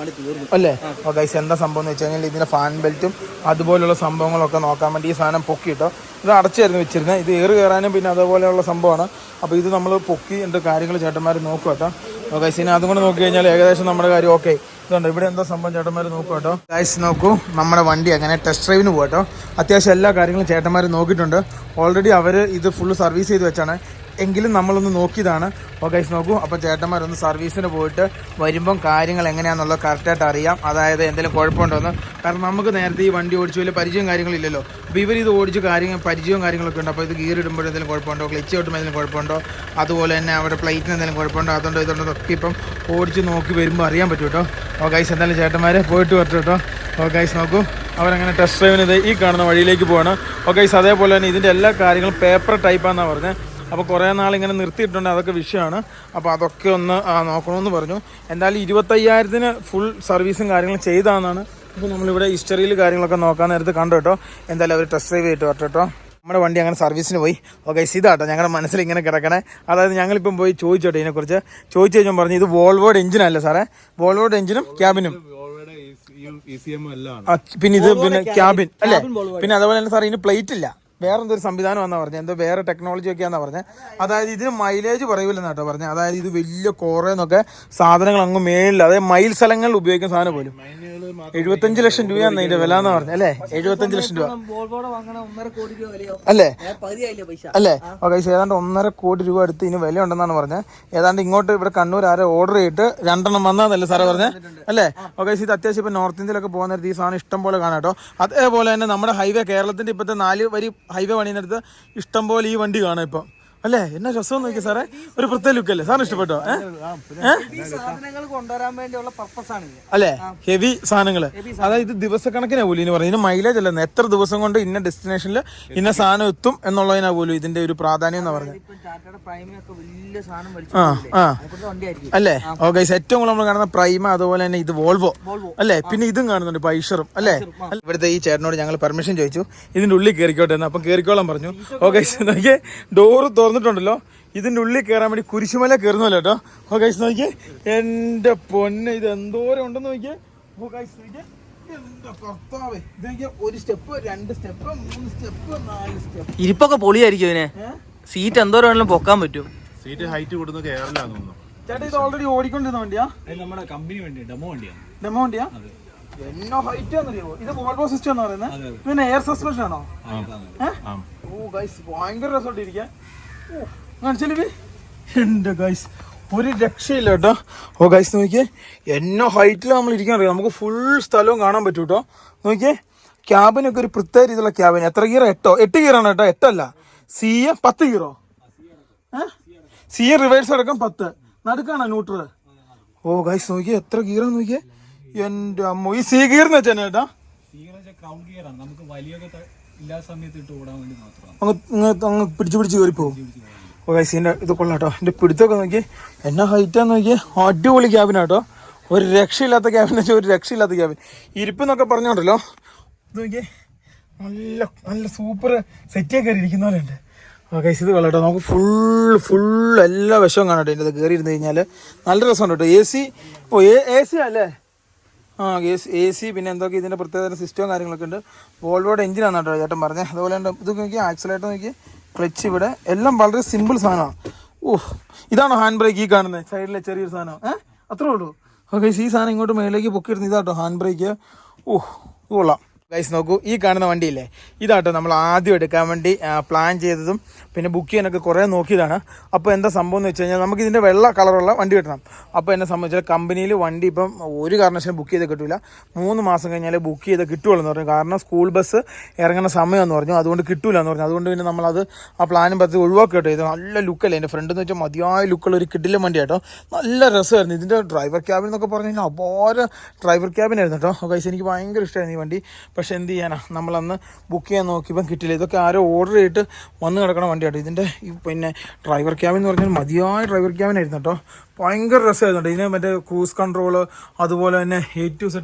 അല്ലേ? ഓക്കെ എന്താ സംഭവം എന്ന് വെച്ച് കഴിഞ്ഞാൽ ഇതിന്റെ ഫാൻ ബെൽറ്റും അതുപോലെയുള്ള സംഭവങ്ങളൊക്കെ നോക്കാൻ വേണ്ടി ഈ സാധനം പൊക്കി കേട്ടോ. ഇത് അടച്ചായിരുന്നു വെച്ചിരുന്നത്. ഇത് ഏറ് കയറാനും പിന്നെ അതേപോലെയുള്ള സംഭവമാണ്. അപ്പോൾ ഇത് നമ്മൾ പൊക്കി എൻ്റെ കാര്യങ്ങൾ ചേട്ടന്മാർ നോക്കുക കേട്ടോ. ഓക്കെ ഇനി അതും കൂടെ നോക്കി കഴിഞ്ഞാൽ ഏകദേശം നമ്മുടെ കാര്യം ഓക്കെ. ഇതുണ്ട് ഇവിടെ എന്താ സംഭവം ചേട്ടന്മാർ നോക്കുക കേട്ടോ. ഗൈസ് നോക്കൂ, നമ്മുടെ വണ്ടി അങ്ങനെ ടെസ്റ്റ് ഡ്രൈവിന് പോകാം കേട്ടോ. അത്യാവശ്യം എല്ലാ കാര്യങ്ങളും ചേട്ടന്മാർ നോക്കിയിട്ടുണ്ട്. ഓൾറെഡി അവർ ഇത് ഫുള്ള് സർവീസ് ചെയ്ത് വെച്ചാണ്. എങ്കിലും നമ്മളൊന്ന് നോക്കിയതാണ്. ഓ ഗൈസ് നോക്കൂ, അപ്പോൾ ചേട്ടന്മാരൊന്ന് സർവീസിന് പോയിട്ട് വരുമ്പം കാര്യങ്ങൾ എങ്ങനെയാണെന്നുള്ളത് കറക്റ്റായിട്ട് അറിയാം. അതായത് എന്തെങ്കിലും കുഴപ്പമുണ്ടോയെന്ന്. കാരണം നമുക്ക് നേരത്തെ ഈ വണ്ടി ഓടിച്ച് വലിയ പരിചയം കാര്യങ്ങളില്ലല്ലോ. അപ്പോൾ ഇവരിത് ഓടിച്ച് പരിചയവും കാര്യങ്ങളൊക്കെ ഉണ്ട്. അപ്പോൾ ഇത് ഗിയർ ഇടുമ്പോൾ എന്തെങ്കിലും കുഴപ്പമുണ്ടോ, ക്ലച്ച് കിട്ടുമ്പോൾ എന്തെങ്കിലും കുഴപ്പമുണ്ടോ, അതുപോലെ തന്നെ അവിടെ പ്ലേറ്റിന് എന്തെങ്കിലും കുഴപ്പമുണ്ടോ, അതുകൊണ്ടോ ഇതുകൊണ്ടോ ഒക്കെ ഇപ്പം ഓടിച്ച് നോക്കി വരുമ്പോൾ അറിയാൻ പറ്റും കേട്ടോ. ഓ ഗൈസ് എന്തായാലും ചേട്ടന്മാരെ പോയിട്ട് വരട്ടെ കേട്ടോ. ഓ ഗൈസ് നോക്കൂ, അവരങ്ങനെ ടെസ്റ്റ് ഡ്രൈവിന് ഈ കാണുന്ന വഴിയിലേക്ക് പോവാണ്. ഓ ഗൈസ് അതേപോലെ തന്നെ ഇതിൻ്റെ എല്ലാ കാര്യങ്ങളും പേപ്പർ ടൈപ്പാണെന്നാണ് പറഞ്ഞത്. അപ്പോൾ കുറേ നാളിങ്ങനെ നിർത്തിയിട്ടുണ്ട്, അതൊക്കെ വിഷയമാണ്. അപ്പോൾ അതൊക്കെ ഒന്ന് നോക്കണമെന്ന് പറഞ്ഞു. എന്തായാലും 25,000-ന് ഫുൾ സർവീസും കാര്യങ്ങളും ചെയ്താണെന്നാണ് ഇപ്പോൾ നമ്മളിവിടെ ഹിസ്റ്ററിയിൽ കാര്യങ്ങളൊക്കെ നോക്കാൻ നേരത്ത് കണ്ടു കേട്ടോ. എന്തായാലും അവർ ടെസ്റ്റ് ഡ്രൈവ് ചെയ്തിട്ട് വരട്ടെ കേട്ടോ. നമ്മുടെ വണ്ടി അങ്ങനെ സർവീസിന് പോയി. ഓക്കെ ഇതാട്ടോ ഞങ്ങളുടെ മനസ്സിൽ ഇങ്ങനെ കിടക്കണേ. അതായത് ഞങ്ങളിപ്പം പോയി ചോദിച്ചോട്ടെ ഇതിനെക്കുറിച്ച്. ചോദിച്ചു കഴിഞ്ഞാൽ പറഞ്ഞു ഇത് വോൾവോയുടെ എഞ്ചിനല്ലേ സാറേ, വോൾവോയുടെ എഞ്ചിനും ക്യാബിനും. പിന്നെ ഇത് പിന്നെ ക്യാബിൻ അല്ലേ. പിന്നെ അതുപോലെ തന്നെ സാർ ഇതിന് പ്ലേറ്റ് ഇല്ല, വേറെ എന്തൊരു സംവിധാനം എന്നാ പറഞ്ഞത്, എന്തോ വേറെ ടെക്നോളജി ഒക്കെയാണെന്നാ പറഞ്ഞത്. അതായത് ഇതിന് മൈലേജ് പറയൂലെന്നാട്ടോ പറഞ്ഞത്. അതായത് ഇത് വലിയ കുറേന്നൊക്കെ സാധനങ്ങൾ അങ്ങ് മേളിൽ, അതായത് മൈൽ സ്ഥലങ്ങളിൽ ഉപയോഗിക്കുന്ന സാധനം പോലും 75 ലക്ഷം രൂപയാണ് ഇതിന്റെ വില എന്ന് പറഞ്ഞത് അല്ലേ. 75 ലക്ഷം രൂപ അല്ലേ അല്ലേ. ഓക്കെ ഏതാണ്ട് 1.5 കോടി രൂപ അടുത്ത് ഇതിന് വില ഉണ്ടെന്നാണ് പറഞ്ഞത്. ഏതാണ്ട് ഇങ്ങോട്ട് ഇവിടെ കണ്ണൂർ ആരെ ഓർഡർ ചെയ്തിട്ട് 2 വന്നതല്ലേ സാറേ പറഞ്ഞത് അല്ലേ. ഓക്കെ ഇത് അത്യാവശ്യം ഇപ്പം നോർത്ത് ഇന്ത്യയിലൊക്കെ പോകുന്ന നേരത്ത് ഈ സാധനം ഇഷ്ടം പോലെ കാണാം കേട്ടോ. അതേപോലെ തന്നെ നമ്മുടെ ഹൈവേ, കേരളത്തിന്റെ ഇപ്പോഴത്തെ 4 വരി ഹൈവേ പണിയുന്നിടത്ത് ഇഷ്ടം പോലെ ഈ വണ്ടി കാണാം ഇപ്പം അല്ലേ. എന്നാ രസം നോക്കിയ സാറേ, ഒരു പ്രത്യേക ലുക്ക് അല്ലേ സാറിന് ഇഷ്ടപ്പെട്ടോ? അല്ലേ ഹെവി സാധനങ്ങള്, അതായത് ദിവസക്കണക്കിനാ പോലും ഇനി പറയുന്നത്. ഇതിന് മൈലേജ് അല്ലെന്ന്, എത്ര ദിവസം കൊണ്ട് ഇന്ന ഡെസ്റ്റിനേഷനിൽ ഇന്ന സാധനം എത്തും എന്നുള്ളതിനാ പോലും ഇതിന്റെ ഒരു പ്രാധാന്യം എന്ന് പറഞ്ഞത്. അല്ലേ ഓക്കെ ഏറ്റവും കൂടുതൽ നമ്മൾ കാണുന്ന പ്രൈമ, അതുപോലെ തന്നെ ഇത് വോൾവോ അല്ലേ. പിന്നെ ഇതും കാണുന്നുണ്ട് പൈഷറും അല്ലേ. ഇവിടുത്തെ ഈ ചേട്ടനോട് ഞങ്ങൾ പെർമിഷൻ ചോദിച്ചു ഇതിന്റെ ഉള്ളിൽ കയറിക്കോട്ടെ എന്ന്. അപ്പം കയറിക്കോളാൻ പറഞ്ഞു. ഓക്കെ നോക്കിയേ ഡോറ് തുറന്നിട്ടുണ്ടല്ലോ, ഇതിന്റെ ഉള്ളിൽ കയറാൻ വേണ്ടി കുരിശുമല കയറുന്നല്ലോ കേട്ടോ. ഓ ഗൈസ് നോക്കിയേ എന്റെ പൊന്നെ, ഇത് എന്തോരം ഉണ്ടെന്ന് നോക്കിയേ. ഓ ഗൈസ് നോക്കിയേ എന്റെ കർത്താവേ, ഇത് നോക്കിയേ 1 സ്റ്റെപ്പ് 2 സ്റ്റെപ്പ് 3 സ്റ്റെപ്പ് 4 സ്റ്റെപ്പ്. ഇരിപ്പൊക്കെ പൊളിയായിരിക്കും ഇതിനെ. സീറ്റ് എന്തോരം വേണമെങ്കിലും പൊക്കാൻ പറ്റും. സീറ്റ് ഹൈറ്റ് കൊടുക്കുന്നത് കേരളാന്ന് തോന്നുന്നു. ചേട്ടാ ഇത് ഓൾറെഡി ഓടിക്കൊണ്ടിരുന്ന വണ്ടിയാ? നമ്മുടെ കമ്പനി വണ്ടി, ഡെമോ വണ്ടിയാണ്. ഡെമോ വണ്ടിയാ? എന്നോ ഹൈറ്റ് ആണെന്നറിയോ? ഇത് വോൾവോ സിസ്റ്റം എന്ന് പറയുന്നത്. പിന്നെ എയർ സസ്പെൻഷൻ ആണോ? ഓ ഗൈസ് ഭയങ്കര രസമായിട്ടിരിക്കാൻ. കാണിച്ചാലേ എന്റെ ഗൈസ് ഒരു രക്ഷയില്ല കേട്ടോ. ഓ ഗൈസ് നോക്കിയേ എന്നോ ഹൈറ്റിൽ നമ്മൾ ഇരിക്കാൻ അറിയാം. നമുക്ക് ഫുൾ സ്ഥലവും കാണാൻ പറ്റും കേട്ടോ. നോക്കിയേ ക്യാബിനൊക്കെ ഒരു പ്രത്യേക രീതിയിലുള്ള ക്യാബിൻ. എത്ര ഗിയർ? 8 ഗിയറാണ് കേട്ടോ. 8 അല്ല, സി 10 ഗിയറോ? സി റിവേഴ്സ് അടക്കം 10, നടുക്കാണോ ന്യൂട്രൽ? ഓ ഗൈസ് നോക്കിയേ എത്ര ഗിയറാന്ന് നോക്കിയേ. എന്റെ അമ്മ ഈ സി ഗിയർ എന്ന് വെച്ചാൽ ചേട്ടാ നമുക്ക് വലിയൊക്കെ ഇല്ലാത്ത സമയത്ത് ഇട്ട് ഓടാൻ വേണ്ടി മാത്രം അങ്ങ് പിടിച്ച് കയറിപ്പോവും. ഓ ഗൈസ് ഇതിന്റെ ഇത് കൊള്ളാട്ടോ. എന്റെ പിടുത്തൊക്കെ നോക്കിയേ എന്നാ ഹൈറ്റാന്ന് നോക്കിയേ. അടിപൊളി ക്യാബിനാട്ടോ, ഒരു രക്ഷയില്ലാത്ത ക്യാബിൻ എന്ന് വെച്ചാൽ ഒരു രക്ഷയില്ലാത്ത ക്യാബിൻ. ഇരിപ്പെന്നൊക്കെ പറഞ്ഞോണ്ടല്ലോ ഇത് നോക്കിയേ നല്ല നല്ല സൂപ്പർ സെറ്റേ കയറി ഇരിക്കുന്ന പോലെ ഉണ്ട്. ഓ ഗൈസ് ഇത് കൊള്ളാട്ടോ, നമുക്ക് ഫുൾ എല്ലാ വശവും കാണാട്ടോ. ഇതിൻ്റെ അത് കയറി ഇരുന്ന് കഴിഞ്ഞാൽ നല്ല രസമുണ്ട് കേട്ടോ. എ സി അല്ലേ? എ സി പിന്നെ എന്തൊക്കെ ഇതിൻ്റെ പ്രത്യേക സിസ്റ്റവും കാര്യങ്ങളൊക്കെ ഉണ്ട്. വോൾവോയുടെ എഞ്ചിനാണ് കേട്ടോ ചേട്ടൻ പറഞ്ഞത്. അതുപോലെ തന്നെ ഇത് നോക്കി ആക്സിലേറ്റർ നോക്കി, ക്ലച്ച് ഇവിടെ എല്ലാം വളരെ സിമ്പിൾ സാധനമാണ്. ഇതാണോ ഹാൻഡ് ബ്രേക്ക് ഈ കാണുന്നത് സൈഡിലെ ചെറിയൊരു സാധനം? അത്രേ ഉള്ളൂ. ഓക്കെ ഈ സാധനം ഇങ്ങോട്ട് മേലേക്ക് പൊക്കിയിടുന്നു. ഇതാട്ടോ ഹാൻഡ് ബ്രേക്ക്. കൊള്ളാം. ഗൈസ് നോക്കൂ ഈ കാണുന്ന വണ്ടിയില്ലേ, ഇതാട്ടോ നമ്മൾ ആദ്യം എടുക്കാൻ വേണ്ടി പ്ലാൻ ചെയ്തതും പിന്നെ ബുക്ക് ചെയ്യാനൊക്കെ കുറേ നോക്കിയതാണ്. അപ്പോൾ എന്താ സംഭവം എന്ന് വെച്ച് കഴിഞ്ഞാൽ നമുക്ക് ഇതിൻ്റെ വെള്ള കളറുള്ള വണ്ടി കിട്ടണം. അപ്പോൾ എന്നെ സംബന്ധിച്ചാൽ കമ്പനിയിൽ വണ്ടി ഇപ്പം ഒരു കാരണവശാലും ബുക്ക് ചെയ്ത് കിട്ടില്ല. 3 മാസം കഴിഞ്ഞാൽ ബുക്ക് ചെയ്ത് കിട്ടുള്ളൂ എന്ന് പറഞ്ഞു. കാരണം സ്കൂൾ ബസ് ഇറങ്ങുന്ന സമയമെന്ന് പറഞ്ഞു, അതുകൊണ്ട് കിട്ടൂല എന്ന് പറഞ്ഞു. അതുകൊണ്ട് പിന്നെ നമ്മളത് ആ പ്ലാനും പറ്റി ഒഴിവാക്കി കേട്ടോ. ഇത് നല്ല ലുക്കല്ലേ, എൻ്റെ ഫ്രണ്ട് എന്ന് വെച്ചാൽ മതിയായ ലുക്കുള്ള ഒരു കിടിലൻ വണ്ടി കേട്ടോ. നല്ല രസമായിരുന്നു. ഇതിൻ്റെ ഡ്രൈവർ ക്യാബിൻ എന്നൊക്കെ പറഞ്ഞു കഴിഞ്ഞാൽ അപാര ഡ്രൈവർ ക്യാബിനായിരുന്നു കേട്ടോ. ഗൈസ് എനിക്ക് ഭയങ്കര ഇഷ്ടമായിരുന്നു ഈ വണ്ടി. പക്ഷേ എന്ത് ചെയ്യാനാ, നമ്മളന്ന് ബുക്ക് ചെയ്യാൻ നോക്കിയപ്പം കിട്ടില്ല. ഇതൊക്കെ ആരോ ഓർഡർ ചെയ്തിട്ട് വന്ന് കിടക്കണ വണ്ടിയാട്ടോ. ഇതിൻ്റെ പിന്നെ ഡ്രൈവർ ക്യാബിൻ എന്ന് പറഞ്ഞാൽ മതിയായ ഡ്രൈവർ ക്യാബിനായിരുന്നു കേട്ടോ. ഭയങ്കര രസമായിരുന്നു കേട്ടോ. ഇതിന് മറ്റേ ക്രൂസ് കൺട്രോള് അതുപോലെ തന്നെ A to Z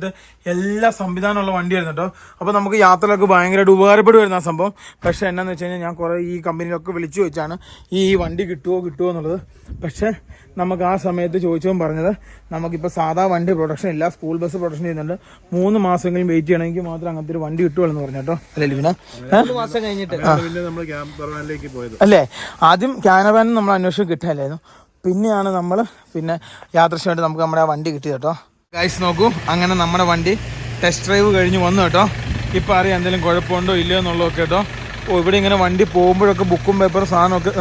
എല്ലാ സംവിധാനമുള്ള വണ്ടിയായിരുന്നു കേട്ടോ. അപ്പോൾ നമുക്ക് യാത്രകളൊക്കെ ഭയങ്കരമായിട്ട് ഉപകാരപ്പെടുമായിരുന്നു ആ സംഭവം. പക്ഷേ എന്നാന്ന് വെച്ച് കഴിഞ്ഞാൽ ഞാൻ കുറേ ഈ കമ്പനിയിലൊക്കെ വിളിച്ചു ചോദിച്ചാണ് ഈ വണ്ടി കിട്ടുമോ എന്നുള്ളത്. പക്ഷേ നമുക്ക് ആ സമയത്ത് ചോദിച്ചപ്പോൾ പറഞ്ഞത് നമുക്കിപ്പോൾ സാധാ വണ്ടി പ്രൊഡക്ഷൻ ഇല്ല, സ്കൂൾ ബസ് പ്രൊഡക്ഷൻ ചെയ്യുന്നുണ്ട്. 3 മാസമെങ്കിലും വെയിറ്റ് ചെയ്യണമെങ്കിൽ മാത്രം അങ്ങനത്തെ ഒരു വണ്ടി കിട്ടുമല്ലോ എന്ന് പറഞ്ഞു കേട്ടോ. അല്ലേ പിന്നെ 3 മാസം കഴിഞ്ഞിട്ട് അല്ലേ ആദ്യം ക്യാനവാൻ നമ്മൾ അന്വേഷിച്ച് കിട്ടാനായിരുന്നു. പിന്നെയാണ് നമ്മൾ യാത്രയ്ക്ക് നമുക്ക് നമ്മുടെ ആ വണ്ടി കിട്ടിയത് കേട്ടോ. ഗൈസ് നോക്കൂ അങ്ങനെ നമ്മുടെ വണ്ടി ടെസ്റ്റ് ഡ്രൈവ് കഴിഞ്ഞ് വന്നു കേട്ടോ. ഇപ്പോൾ അറിയാം എന്തെങ്കിലും കുഴപ്പമുണ്ടോ ഇല്ലയോ എന്നുള്ളതൊക്കെ കേട്ടോ. ഓ ഇവിടെ ഇങ്ങനെ വണ്ടി പോകുമ്പോഴൊക്കെ ബുക്കും പേപ്പറും സാധനമൊക്കെ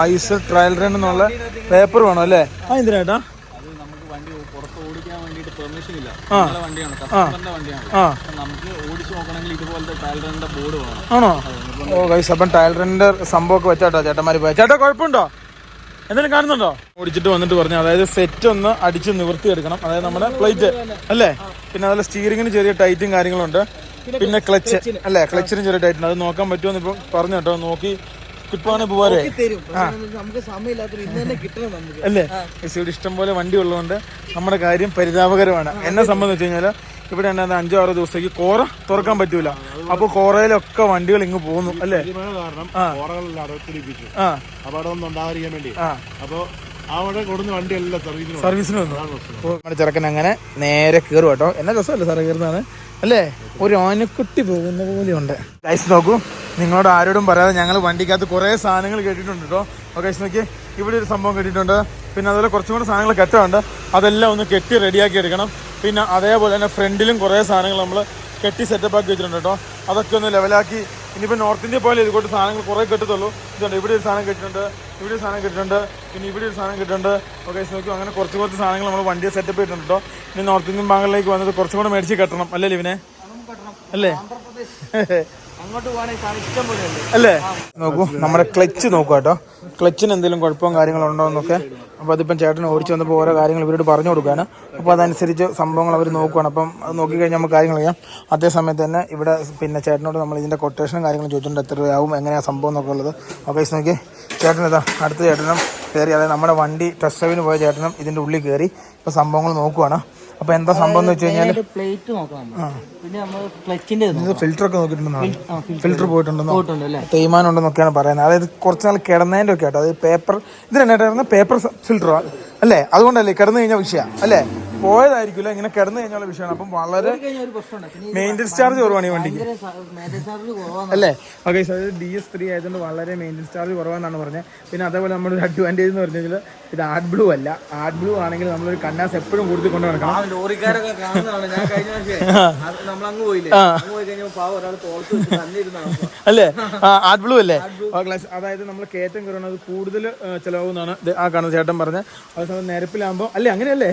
ഐസ് ട്രയൽ റൺ എന്നുള്ള പേപ്പർ വേണം അല്ലേ? എന്തിനാ? അത് നമുക്ക് വണ്ടി പുറത്ത് ഓടിക്കാൻ വേണ്ടിയിട്ട് പെർമിഷൻ ഇല്ല. വണ്ടിയാണ്, കസ്റ്റമറിന്റെ വണ്ടിയാണ്. നമുക്ക് ഓടിച്ചു നോക്കണമെങ്കിൽ ഇതുപോലത്തെ ട്രയൽ റണ്ണിന്റെ ബോർഡ് വേണം. ആണോ? ഓ ഗൈസ്, അപ്പം ട്രയൽ റണ്ണിന്റെ സംഭവമൊക്കെ വെച്ചാട്ടോ ചേട്ടന്മാർ പോയാൽ. ചേട്ടാ കുഴപ്പമുണ്ടോ? എന്തെങ്കിലും കാണുന്നുണ്ടോ? ഓടിച്ചിട്ട് വന്നിട്ട് പറഞ്ഞു, അതായത് സെറ്റ് ഒന്ന് അടിച്ച് നിവർത്തിയെടുക്കണം, അതായത് നമ്മുടെ പ്ലേറ്റ് അല്ലേ, പിന്നെ അതുപോലെ സ്റ്റീറിങ്ങിന് ചെറിയ ടൈറ്റും കാര്യങ്ങളുണ്ട്, പിന്നെ ക്ലച്ച് അല്ലേ, ക്ലച്ചിനും ചെറിയ ടൈറ്റുണ്ട്. അത് നോക്കാൻ പറ്റുമെന്ന് ഇപ്പം പറഞ്ഞു കേട്ടോ. നോക്കി കിട്ടുവാണെങ്കിൽ പോരെ അല്ലേ? ഇവിടെ ഇഷ്ടം പോലെ വണ്ടി ഉള്ളതുകൊണ്ട് നമ്മുടെ കാര്യം പരിതാപകരമാണ്. എന്നെ സംബന്ധിച്ച് കഴിഞ്ഞാൽ ഇവിടെ ഉണ്ടാകുന്ന 5-6 ദിവസത്തേക്ക് കോറ തുറക്കാൻ പറ്റൂല. അപ്പൊ കോറയിലൊക്കെ വണ്ടികൾ ഇങ്ങ് പോകുന്നു അല്ലേ? അപകടമൊന്നും ഉണ്ടാകാതിരിക്കാൻ വേണ്ടി അപ്പൊ അവിടെ കൊടുന്ന വണ്ടിയല്ല സർവീസിന് വന്നു. നമ്മുടെ ചെറുക്കൻ അങ്ങനെ നേരെ കയറും കേട്ടോ. എന്നാ രസമല്ലേ സാറേ കയറുന്നതാണ് അല്ലേ? ഒരു ആനക്കുട്ടി പോകുന്ന പോലെയുണ്ട്. ഗൈസ് നോക്കൂ, നിങ്ങളോട് ആരോടും പറയാതെ ഞങ്ങൾ വണ്ടിക്കകത്ത് കുറേ സാധനങ്ങൾ കേട്ടിട്ടുണ്ട് കേട്ടോ. അപ്പോൾ ഗൈസ് നോക്കി, ഇവിടെ ഒരു സംഭവം കേട്ടിട്ടുണ്ട്. പിന്നെ അതുപോലെ കുറച്ചും കൂടെ സാധനങ്ങൾ കെട്ടാറുണ്ട്. അതെല്ലാം ഒന്ന് കെട്ടി റെഡിയാക്കി എടുക്കണം. പിന്നെ അതേപോലെ തന്നെ ഫ്രണ്ടിലും കുറേ സാധനങ്ങൾ നമ്മൾ കെട്ടി സെറ്റപ്പ് ആക്കി വെച്ചിട്ടുണ്ട് കേട്ടോ. അതൊക്കെ ഒന്ന് ലെവലാക്കി, ഇനിയിപ്പോൾ നോർത്ത് ഇന്ത്യ പോലെ ഇതുകൊണ്ട് സാധനങ്ങൾ കുറേ കെട്ടത്തുള്ളൂ. ഇതുണ്ട്, ഇവിടെ ഒരു സാധനം കെട്ടിട്ടുണ്ട്, ഇവിടെ ഒരു സാധനം കെട്ടിട്ടുണ്ട്, പിന്നെ ഇവിടെ ഒരു സാധനം കെട്ടിട്ടുണ്ട്. ഓക്കെ നോക്കും, അങ്ങനെ കുറച്ച് സാധനങ്ങൾ നമ്മൾ വണ്ടിയെ സെറ്റപ്പ് ചെയ്തിട്ടുണ്ട് കേട്ടോ. ഇനി നോർത്ത് ഇന്ത്യൻ ബാങ്കിലേക്ക് വന്നിട്ട് കുറച്ചും കൂടെ മേടിച്ച് കെട്ടണം അല്ലേ ലിവിനെ? അല്ലേ? അല്ലേ? നോക്കൂ, നമ്മുടെ ക്ലച്ച് നോക്കുക കേട്ടോ. ക്ലച്ചിന് എന്തെങ്കിലും കുഴപ്പവും കാര്യങ്ങളും ഉണ്ടോ എന്നൊക്കെ. അപ്പോൾ അതിപ്പം ചേട്ടൻ ഓടിച്ച് വന്നപ്പോൾ ഓരോ കാര്യങ്ങൾ ഇവരോട് പറഞ്ഞു കൊടുക്കുകയാണ്. അപ്പോൾ അതനുസരിച്ച് സംഭവങ്ങൾ അവർ നോക്കുകയാണ്. അപ്പം അത് നോക്കിക്കഴിഞ്ഞാൽ നമുക്ക് കാര്യങ്ങൾ ചെയ്യാം. അതേ സമയത്ത് തന്നെ ഇവിടെ പിന്നെ ചേട്ടനോട് നമ്മൾ ഇതിൻ്റെ കൊട്ടേഷനും കാര്യങ്ങളും ചോദിച്ചിട്ടുണ്ട്, എത്ര രൂപയാവും, എങ്ങനെയാണ് സംഭവം എന്നൊക്കെ ഉള്ളത്. ഓക്കെ നോക്കി, ചേട്ടൻ ഇതാ അടുത്ത ചേട്ടനും കയറി, അതായത് നമ്മുടെ വണ്ടി ടെസ്റ്റ് ഡ്രൈവിന് പോയ ചേട്ടനും ഇതിൻ്റെ ഉള്ളിൽ കയറി ഇപ്പോൾ സംഭവങ്ങൾ നോക്കുവാണ്. അപ്പൊ എന്താ സംഭവം എന്ന് വെച്ച് കഴിഞ്ഞാൽ പ്ലേറ്റ് നോക്കാം, പിന്നെ നമ്മൾ ക്ലച്ചിന്റെ ഫിൽറ്റർ ഒക്കെ നോക്കിയിട്ടുണ്ടെന്നാണ്. ഫിൽറ്റർ പോയിട്ടുണ്ടെന്നോ തേയ്മാനം ഉണ്ടെന്നൊക്കെയാണ് പറയുന്നത്. അതായത് കുറച്ച് നാൾ കിടന്നതിൻ്റെ ഒക്കെ ആട്ടോ. അതായത് പേപ്പർ ഇതിനായിട്ടായിരുന്നു പേപ്പർ ഫിൽറ്ററോ അല്ലേ? അതുകൊണ്ടല്ലേ കിടന്നു കഴിഞ്ഞാൽ വിഷയം അല്ലേ? പോയതായിരിക്കില്ല, ഇങ്ങനെ കിടന്നു കഴിഞ്ഞുള്ള വിഷയമാണ്. അപ്പം വളരെ മെയിൻ്റെനൻസ് ചാർജ് കുറവാണ് ഈ വണ്ടിക്ക് അല്ലേ? ഓക്കെ, അതായത് DS3 ആയതുകൊണ്ട് വളരെ മെയിൻ്റെനൻസ് ചാർജ് കുറവാണെന്നാണ് പറഞ്ഞത്. പിന്നെ അതേപോലെ നമ്മുടെ ഒരു അഡ്വാൻറ്റേജ് എന്ന് പറഞ്ഞു കഴിഞ്ഞാൽ ഇത് ആർട്ട് ബ്ലൂ അല്ല. ആർട്ട് ബ്ലൂ ആണെങ്കിൽ നമ്മളൊരു കന്നാസ് എപ്പോഴും കൊടുത്ത് കൊണ്ട് നടക്കണം. ലോറിക്കാരൊക്കെ കാണുന്നതാണ്. ഞാൻ കഴിഞ്ഞ നമ്മളങ്ങ് പോയില്ലേ, പോയി കഴിഞ്ഞപ്പോൾ പാവം ഒരാൾ തോളത്ത് വെച്ച് തന്നിരുന്നാണ് അല്ലേ? ആർട്ട് ബ്ലൂ അല്ലേ? അതായത് നമ്മൾ കയറ്റം കയറുന്നത് കൂടുതൽ ചിലവാകുന്നതാണ് ആ കാണുന്ന ചേട്ടൻ പറഞ്ഞത്. അതേസമയം നിരപ്പിലാകുമ്പോൾ അല്ലേ, അങ്ങനെയല്ലേ?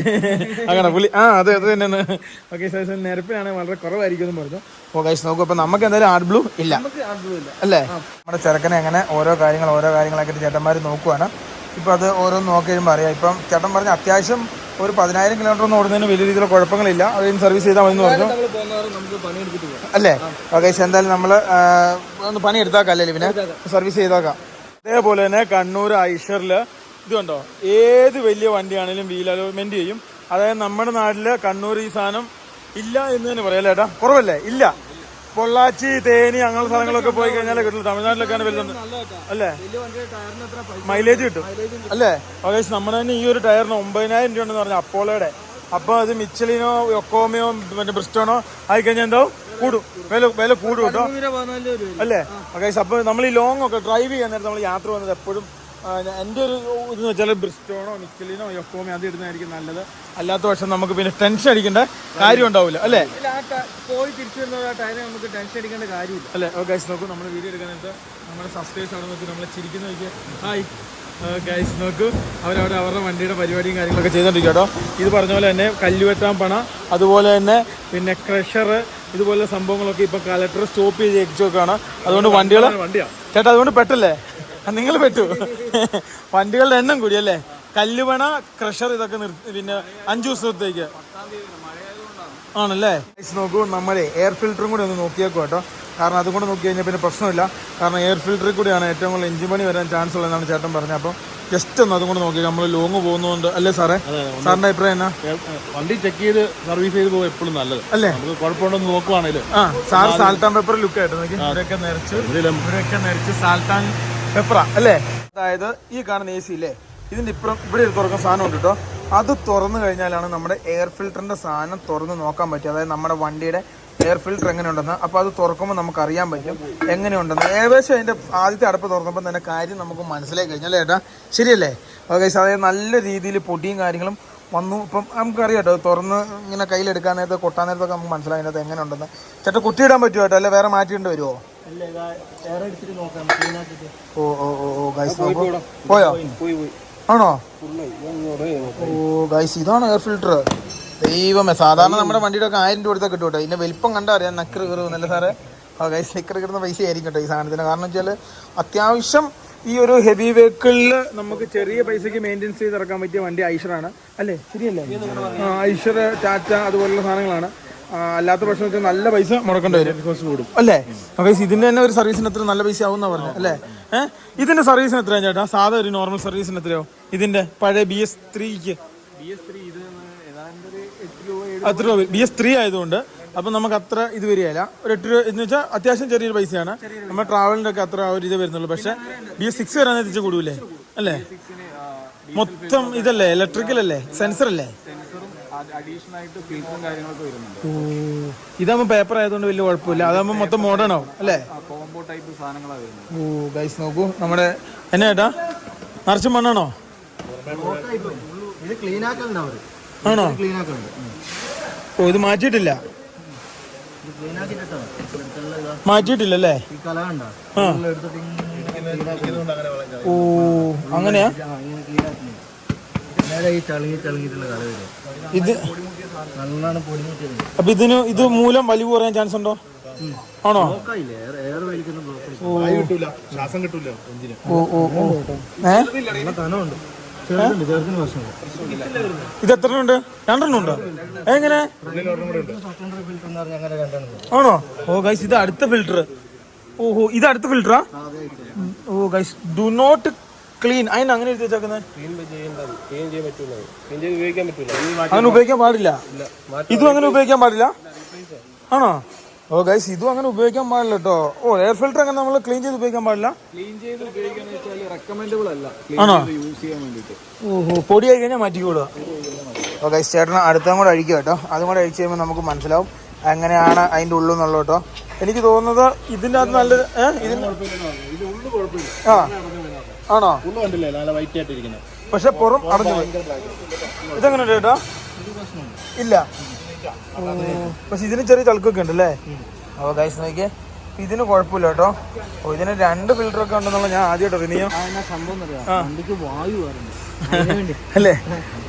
അങ്ങനെ പുള്ളി അതെ അത് തന്നെയാണ്. ഓക്കെ, നിരപ്പിലാണ് വളരെ കുറവായിരിക്കും എന്ന് പറഞ്ഞു. ഓക്കെ നോക്കൂ, അപ്പം നമുക്ക് എന്തായാലും ആർട്ട് ബ്ലൂ ഇല്ല അല്ലേ? നമ്മുടെ ചെറുക്കനെ അങ്ങനെ ഓരോ കാര്യങ്ങളാക്കിയിട്ട് ചേട്ടന്മാർ നോക്കുവാണ്. ഇപ്പം അത് ഓരോന്ന് നോക്കി കഴിയുമ്പോൾ അറിയാം. ഇപ്പം ചേട്ടൻ പറഞ്ഞ അത്യാവശ്യം ഒരു 10,000 കിലോമീറ്റർ ഒന്നും ഓടുന്നതിന് വലിയ രീതിയിലുള്ള കുഴപ്പങ്ങളില്ല. അതിന് സർവീസ് ചെയ്താൽ മതി എന്ന് പറഞ്ഞു അല്ലേ? ഓക്കെ, എന്തായാലും നമ്മൾ ഒന്ന് പണിയെടുത്താക്കാം അല്ലേ പിന്നെ സർവീസ് ചെയ്താക്കാം. അതേപോലെ തന്നെ കണ്ണൂർ ഐഷറിൽ ഇത് കണ്ടോ, ഏത് വലിയ വണ്ടിയാണെങ്കിലും വീൽ അലോയ്മെന്റ് ചെയ്യും. അതായത് നമ്മുടെ നാട്ടില് കണ്ണൂർ ഈ സാധനം ഇല്ല എന്ന് തന്നെ പറയാം അല്ലേ ഏട്ടാ? കുറവല്ലേ? ഇല്ല. പൊള്ളാച്ചി, തേനി അങ്ങനെയുള്ള സ്ഥലങ്ങളൊക്കെ പോയി കഴിഞ്ഞാൽ കിട്ടും. തമിഴ്നാട്ടിലൊക്കെയാണ് വരുന്നത് അല്ലേ? മൈലേജ് കിട്ടും അല്ലേ? ഓക്കെ, നമ്മുടെ തന്നെ ഈ ഒരു ടയറിന് 9,000 രൂപ ഉണ്ടെന്ന് പറഞ്ഞാൽ അപ്പോളോയുടെ. അപ്പോൾ അത് മിച്ചലിനോ യൊക്കോമയോ മറ്റേ ബ്രിസ്റ്റോണോ ആയിക്കഴിഞ്ഞാൽ എന്താവും? കൂടും, വില കൂടും കേട്ടോ അല്ലേ? ഓക്കെ, അപ്പോൾ നമ്മൾ ഈ ലോങ് ഒക്കെ ഡ്രൈവ് ചെയ്യാൻ നേരത്തെ നമ്മൾ യാത്ര വന്നത് എപ്പോഴും എൻ്റെ ഒരു ഇതെന്ന് വെച്ചാൽ ബ്രിസ്റ്റോണോ മിച്ചലിനോ യൊക്കോമയോ അത് ഇടുന്നതായിരിക്കും നല്ലത്. അല്ലാത്ത പക്ഷം നമുക്ക് പിന്നെ ടെൻഷൻ അടിക്കേണ്ട കാര്യം ഉണ്ടാവില്ല അല്ലേ? പോയി തിരിച്ചു വരുന്ന ടയറ് നമുക്ക് ടെൻഷൻ അടിക്കേണ്ട കാര്യമില്ല അല്ലേ? ഗൈസ് നോക്കൂ, നമ്മൾ വീഡിയോ എടുക്കാനായിട്ട് നമ്മുടെ സബ്സ്ക്രൈബേഴ്സ് അവിടെ നോക്കി നമ്മളെ ചിരിക്കുന്ന നോക്കിയാൽ ഹായ് ഗൈസ് നോക്കൂ, അവരവിടെ അവരുടെ വണ്ടിയുടെ പരിപാടിയും കാര്യങ്ങളൊക്കെ ചെയ്തോണ്ടിരിക്കും കേട്ടോ. ഇത് പറഞ്ഞ പോലെ തന്നെ കല്ലുവെട്ടാൻ പണ, അതുപോലെ തന്നെ പിന്നെ ക്രഷർ, ഇതുപോലെ സംഭവങ്ങളൊക്കെ ഇപ്പം കളക്ടർ സ്റ്റോപ്പ് ചെയ്ത് വെച്ചൊക്കെയാണ്. അതുകൊണ്ട് വണ്ടികൾ ചേട്ടാ അതുകൊണ്ട് പെട്ടല്ലേ? നിങ്ങൾ പെട്ടു. വണ്ടികളുടെ എണ്ണം കൂടി അല്ലേ? കല്ലുവണ, ക്രഷർ ഇതൊക്കെ നിർത്തി പിന്നെ 5 ദിവസത്തേക്ക് ആണല്ലേ? നോക്കൂ, നമ്മുടെ എയർ ഫിൽറ്ററും കൂടി ഒന്ന് നോക്കിയേക്കും കേട്ടോ. കാരണം അതുകൊണ്ട് നോക്കി കഴിഞ്ഞാൽ പിന്നെ പ്രശ്നമില്ല. കാരണം എയർ ഫിൽറ്ററിൽ കൂടിയാണ് ഏറ്റവും കൂടുതൽ എഞ്ചിൻ പണി വരാൻ ചാൻസ് ഉള്ളതെന്നാണ് ചേട്ടൻ പറഞ്ഞത്. അപ്പം ജസ്റ്റ് ഒന്ന് അതും കൂടെ നോക്കി, നമ്മൾ ലോങ് പോകുന്നതുകൊണ്ട് അല്ലേ സാറേ? സാറിന്റെ അഭിപ്രായം എന്നാ? വണ്ടി ചെക്ക് ചെയ്ത് സർവീസ് ചെയ്ത് പോകും എപ്പോഴും നല്ലത് അല്ലേ? നമുക്ക് കുഴപ്പമുണ്ടെന്ന് നോക്കുവാണെങ്കിലും sir salt and pepper look ആയിട്ട് നോക്കി, ഇവരൊക്കെ നിറച്ച് സാൾട്ട് ആൻഡ് പെപ്പറാ അല്ലേ? അതായത് ഈ കാണുന്ന AC ഇല്ലേ, ഇതിന്റെ ഇപ്പുറം ഇവിടെ ഒരു തുറക്കുന്ന സാധനം ഉണ്ട് കേട്ടോ. അത് തുറന്നു കഴിഞ്ഞാലാണ് നമ്മുടെ എയർ ഫിൽറ്ററിന്റെ സാധനം തുറന്ന് നോക്കാൻ പറ്റും. അതായത് നമ്മുടെ വണ്ടിയുടെ എയർ ഫിൽറ്റർ എങ്ങനെയുണ്ടെന്ന്. അപ്പോൾ അത് തുറക്കുമ്പോൾ നമുക്ക് അറിയാൻ പറ്റും എങ്ങനെയുണ്ടെന്ന്. ഏകദേശം അതിൻ്റെ ആദ്യത്തെ അടപ്പ് തുറന്നപ്പോൾ തന്നെ കാര്യം നമുക്ക് മനസ്സിലായി കഴിഞ്ഞാൽ ഏട്ടാ, ശരിയല്ലേ? ഓക്കെ, അതായത് നല്ല രീതിയിൽ പൊടിയും കാര്യങ്ങളും വന്നു. ഇപ്പം നമുക്കറിയാം കേട്ടോ, തുറന്ന് ഇങ്ങനെ കയ്യിലെടുക്കാൻ നേരത്തെ കൊട്ടാൻ നേരത്തൊക്കെ നമുക്ക് മനസ്സിലായി അതിനകത്ത് എങ്ങനെ ഉണ്ടെന്ന്. ചേട്ടാ കുത്തിയിടാൻ പറ്റുമോ കേട്ടോ, അല്ലെ വേറെ മാറ്റിയിട്ട് വരുമോ? ഓ ഓ ഓ ഓ ഗൈസ് പോയോ ആണോ? ഓ ഗൈസ് ഇതാണ് എയർ ഫിൽട്ടർ. ദൈവമേ, സാധാരണ നമ്മുടെ വണ്ടിയുടെ ഒക്കെ 1000 രൂപ കൊടുത്താൽ കിട്ടും കേട്ടോ. ഇതിന്റെ വലിപ്പം കണ്ടാ അറിയാം. നക്കറ് കയറുന്നല്ല സാറേ. ഗൈസ് നിക്കറ് കിട്ടുന്ന പൈസ ആയിരിക്കും കേട്ടോ ഈ സാധനത്തിന്. കാരണം വെച്ചാൽ അത്യാവശ്യം ഈ ഒരു ഹെവി വെഹിക്കിളിൽ നമുക്ക് ചെറിയ പൈസക്ക് മെയിൻ്റെനൻസ് ചെയ്ത് ഇറക്കാൻ പറ്റിയ വണ്ടി ഐഷറാണ് അല്ലേ? ശരിയല്ലേ? ഐഷർ, ടാറ്റ അതുപോലുള്ള സാധനങ്ങളാണ്. അല്ലാത്ത പക്ഷം വെച്ചാൽ നല്ല പൈസ മുടക്കേണ്ടി വരും, കൂടും അല്ലേ? ഗൈസ് ഇതിന്റെ തന്നെ ഒരു സർവീസിന് എത്ര നല്ല പൈസ ആവും എന്നാ പറഞ്ഞത് അല്ലേ? ഇതിന്റെ സർവീസിന് എത്രയാണ് ചേട്ടാ? സാധാ ഒരു നോർമൽ സർവീസിന് എത്രയോ ഇതിന്റെ പഴയ BS3ക്ക്? എത്ര രൂപ? BS3 ആയതുകൊണ്ട് അപ്പം നമുക്ക് അത്ര ഇത് വരികയില്ല. ഒരു 8 രൂപ എന്ന് വെച്ചാൽ അത്യാവശ്യം ചെറിയൊരു പൈസയാണ്. നമ്മുടെ ട്രാവലിൻ്റെ ഒക്കെ അത്ര ഒരു ഇത് വരുന്നുള്ളൂ. പക്ഷേ BS6 വരാൻ എത്തിച്ച് കൂടൂലേ അല്ലേ? മൊത്തം ഇതല്ലേ, ഇലക്ട്രിക്കൽ അല്ലേ, സെൻസർ അല്ലേ? ഇതാകുമ്പോൾ പേപ്പർ ആയതുകൊണ്ട് വലിയ കുഴപ്പമില്ല. അതാകുമ്പോൾ മൊത്തം മോഡേൺ ആവും അല്ലേ? ഓ ഗൈസ് നോക്കൂ, നമ്മുടെ എന്നാ ചേട്ടാ നിറച്ചും മണ്ണാണോ? ആണോ? ഓ ഇത് മാറ്റിയിട്ടില്ല, മാറ്റിയിട്ടില്ലല്ലേ? ഓ അങ്ങനെയാ? ഇത് അപ്പൊ ഇത് മൂലം വലിവ് കുറയാൻ ചാൻസ് ഉണ്ടോ? ആണോ? ഓ ഓ ഓ ഇത് എത്ര ഉണ്ട്? 2 ഉണ്ടോ? എങ്ങനെ? ആണോ? ഓ ഗൈസ് ഇത് അടുത്ത ഫിൽറ്റർ. ഓഹോ ഇത് അടുത്ത ഫിൽറ്ററാ? ഓ ഗൈസ് ഡു നോട്ട് ക്ലീൻ. അതിന് അങ്ങനെ എഴുതി വെച്ചേക്കുന്നത്? അങ്ങനെ ഉപയോഗിക്കാൻ പാടില്ല. ഇതും അങ്ങനെ ഉപയോഗിക്കാൻ പാടില്ല ആണോ? ഓ ഗൈസ് ഇതും അങ്ങനെ ഉപയോഗിക്കാൻ പാടില്ല കേട്ടോ. ഓ എയർ ഫിൽറ്റർ അങ്ങനെ നമ്മൾ ക്ലീൻ ചെയ്ത് ഉപയോഗിക്കാൻ പാടില്ല. ആണോ? ഓഹോ പൊടിയായി കഴിഞ്ഞാൽ മാറ്റിക്കോളുക. ഓ ഗൈസ് ചേട്ടന് അടുത്തും കൂടെ അഴിക്കുക കേട്ടോ. അതും കൂടെ അഴിച്ച് കഴിയുമ്പോൾ നമുക്ക് മനസ്സിലാവും എങ്ങനെയാണ് അതിൻ്റെ ഉള്ളു എന്നുള്ളത് കേട്ടോ. എനിക്ക് തോന്നുന്നത് ഇതിൻ്റെ അകത്ത് നല്ലത് ആ ആണോ? പക്ഷെ പുറം അടഞ്ഞു പോയി. ഇതെങ്ങനെ ഉണ്ട് ചേട്ടാ? ഇല്ല. പക്ഷെ ഇതിന് ചെറിയ ചളുക്കൊക്കെ ഉണ്ട് അല്ലേ? ഓ ഗൈസ് നോക്കിയേ, ഇതിന് കുഴപ്പമില്ല കേട്ടോ. ഓ ഇതിന് 2 ഫിൽറ്റർ ഒക്കെ ഉണ്ടെന്നുള്ള ഞാൻ ആദ്യമായിട്ട് അറിയാം. അല്ലേ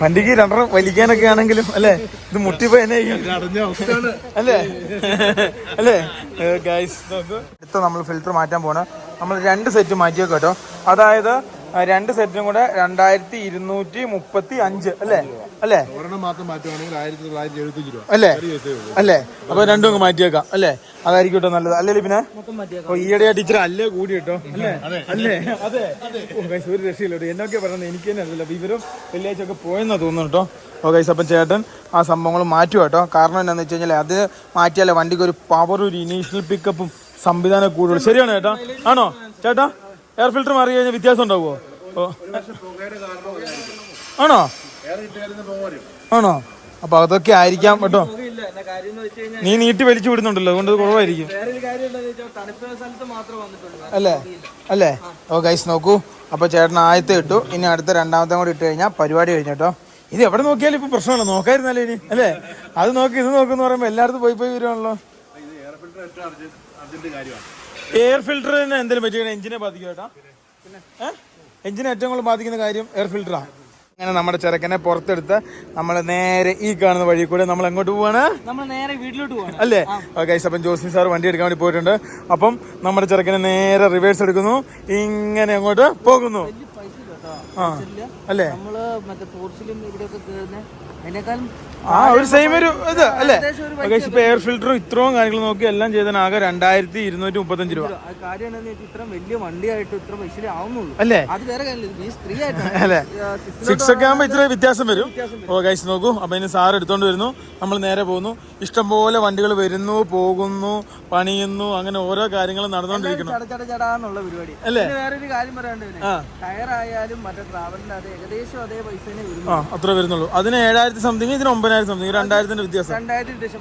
വണ്ടിക്ക് 2 വലിക്കാനൊക്കെ ആണെങ്കിലും അല്ലേ ഇത് മുട്ടിപ്പോയി എന്നെ അല്ലേ അല്ലേ ഗൈസ് നോക്കൂ. അടുത്ത നമ്മൾ ഫിൽറ്റർ മാറ്റാൻ പോണ നമ്മൾ 2 സെറ്റ് മാറ്റി വെക്കാം കേട്ടോ. അതായത് 2 സെറ്റും കൂടെ 2235 അല്ലേ അല്ലേ അല്ലേ അല്ലേ? അപ്പൊ 2 അങ്ങ് മാറ്റി വെക്കാം അല്ലേ? അതായിരിക്കും കേട്ടോ നല്ലത് അല്ലേ? പിന്നെ ഈയിടെ ടീച്ചർ അല്ലേ കൂടി കേട്ടോ അല്ലേ അല്ലേ? അതെ ഒരു രക്ഷയില്ല കേട്ടോ. എന്നൊക്കെ പറയുന്നത് എനിക്ക് തന്നെ അറിയില്ല. വിവരം വെള്ളിയാഴ്ച ഒക്കെ പോയെന്നാ തോന്നുന്നു കേട്ടോ. ഓ ഗൈസ് അപ്പം ചേട്ടൻ ആ സംഭവങ്ങൾ മാറ്റുക കേട്ടോ. കാരണം എന്താണെന്ന് വെച്ച് കഴിഞ്ഞാൽ അത് മാറ്റിയാലേ വണ്ടിക്ക് ഒരു പവർ, ഒരു ഇനീഷ്യൽ പിക്കപ്പും സംവിധാനം കൂടുതൽ. ശരിയാണ് ചേട്ടാ? ആണോ ചേട്ടാ? എയർ ഫിൽറ്റർ മാറി കഴിഞ്ഞാൽ വ്യത്യാസം ഉണ്ടാവുമോ? ഓ ആണോ? ആണോ? അപ്പൊ അതൊക്കെ ആയിരിക്കാം കേട്ടോ. നീ നീട്ടി വലിച്ചു വിടുന്നുണ്ടല്ലോ, അതുകൊണ്ട് കുറവായിരിക്കും അല്ലേ അല്ലേ? ഓ ഗൈസ് നോക്കൂ, അപ്പൊ ചേട്ടൻ ആദ്യത്തെ ഇട്ടു, ഇനി അടുത്ത 2ാമത്തെ കൂടി ഇട്ട് കഴിഞ്ഞാൽ പരിപാടി കഴിഞ്ഞോ. ഇത് എവിടെ നോക്കിയാലും ഇപ്പൊ പ്രശ്നമാണോ? നോക്കായിരുന്നല്ലേ ഇനി അല്ലേ? അത് നോക്കി ഇത് നോക്കെന്ന് പറയുമ്പോ എല്ലായിടത്തും പോയി വരുവാണല്ലോ. എയർ ഫിൽറ്ററിന് എന്തെങ്കിലും പറ്റിയ എഞ്ചിനെ ബാധിക്കും കേട്ടാ. എഞ്ചിനെ ഏറ്റവും കൂടുതൽ ബാധിക്കുന്ന കാര്യം എയർ ഫിൽറ്ററാണ്. അങ്ങനെ നമ്മുടെ ചെറുക്കനെ പുറത്തെടുത്ത് നമ്മൾ നേരെ ഈ കാണുന്ന വഴി കൂടെ നമ്മൾ എങ്ങോട്ട് പോവാണ്? നമ്മൾ നേരെ വീട്ടിലോട്ട് പോവാണ് അല്ലേ? ഗൈസ് അപ്പം ജോസ്മി സാർ വണ്ടി എടുക്കാൻ വേണ്ടി പോയിട്ടുണ്ട്. അപ്പം നമ്മുടെ ചെറുക്കനെ നേരെ റിവേഴ്സ് എടുക്കുന്നു, ഇങ്ങനെ അങ്ങോട്ട് പോകുന്നു. ആ അല്ലേ? ആ ഒരു സെയിം ഒരു ഇത് അല്ലേ? ഇപ്പൊ എയർ ഫിൽറ്ററും ഇത്രയും കാര്യങ്ങൾ നോക്കി എല്ലാം ചെയ്താൽ ആകെ 2235 രൂപ അല്ലേ? അല്ലേ? 6 ഒക്കെ ആകുമ്പോ ഇത്ര വ്യത്യാസം വരും. ഓ ഗൈസ് നോക്കൂ, അപ്പൊ ഇനി സാർ എടുത്തോണ്ട് വരുന്നു, നമ്മൾ നേരെ പോകുന്നു. ഇഷ്ടംപോലെ വണ്ടികൾ വരുന്നു, പോകുന്നു, പണിയുന്നു, അങ്ങനെ ഓരോ കാര്യങ്ങളും നടന്നുകൊണ്ടിരിക്കണം അല്ലേ? അത്ര വരുന്നുള്ളൂ. അതിന് 7000 സംതിങ്, ഇതിന് 9000 സംതിങ്, 2000 വ്യത്യാസം.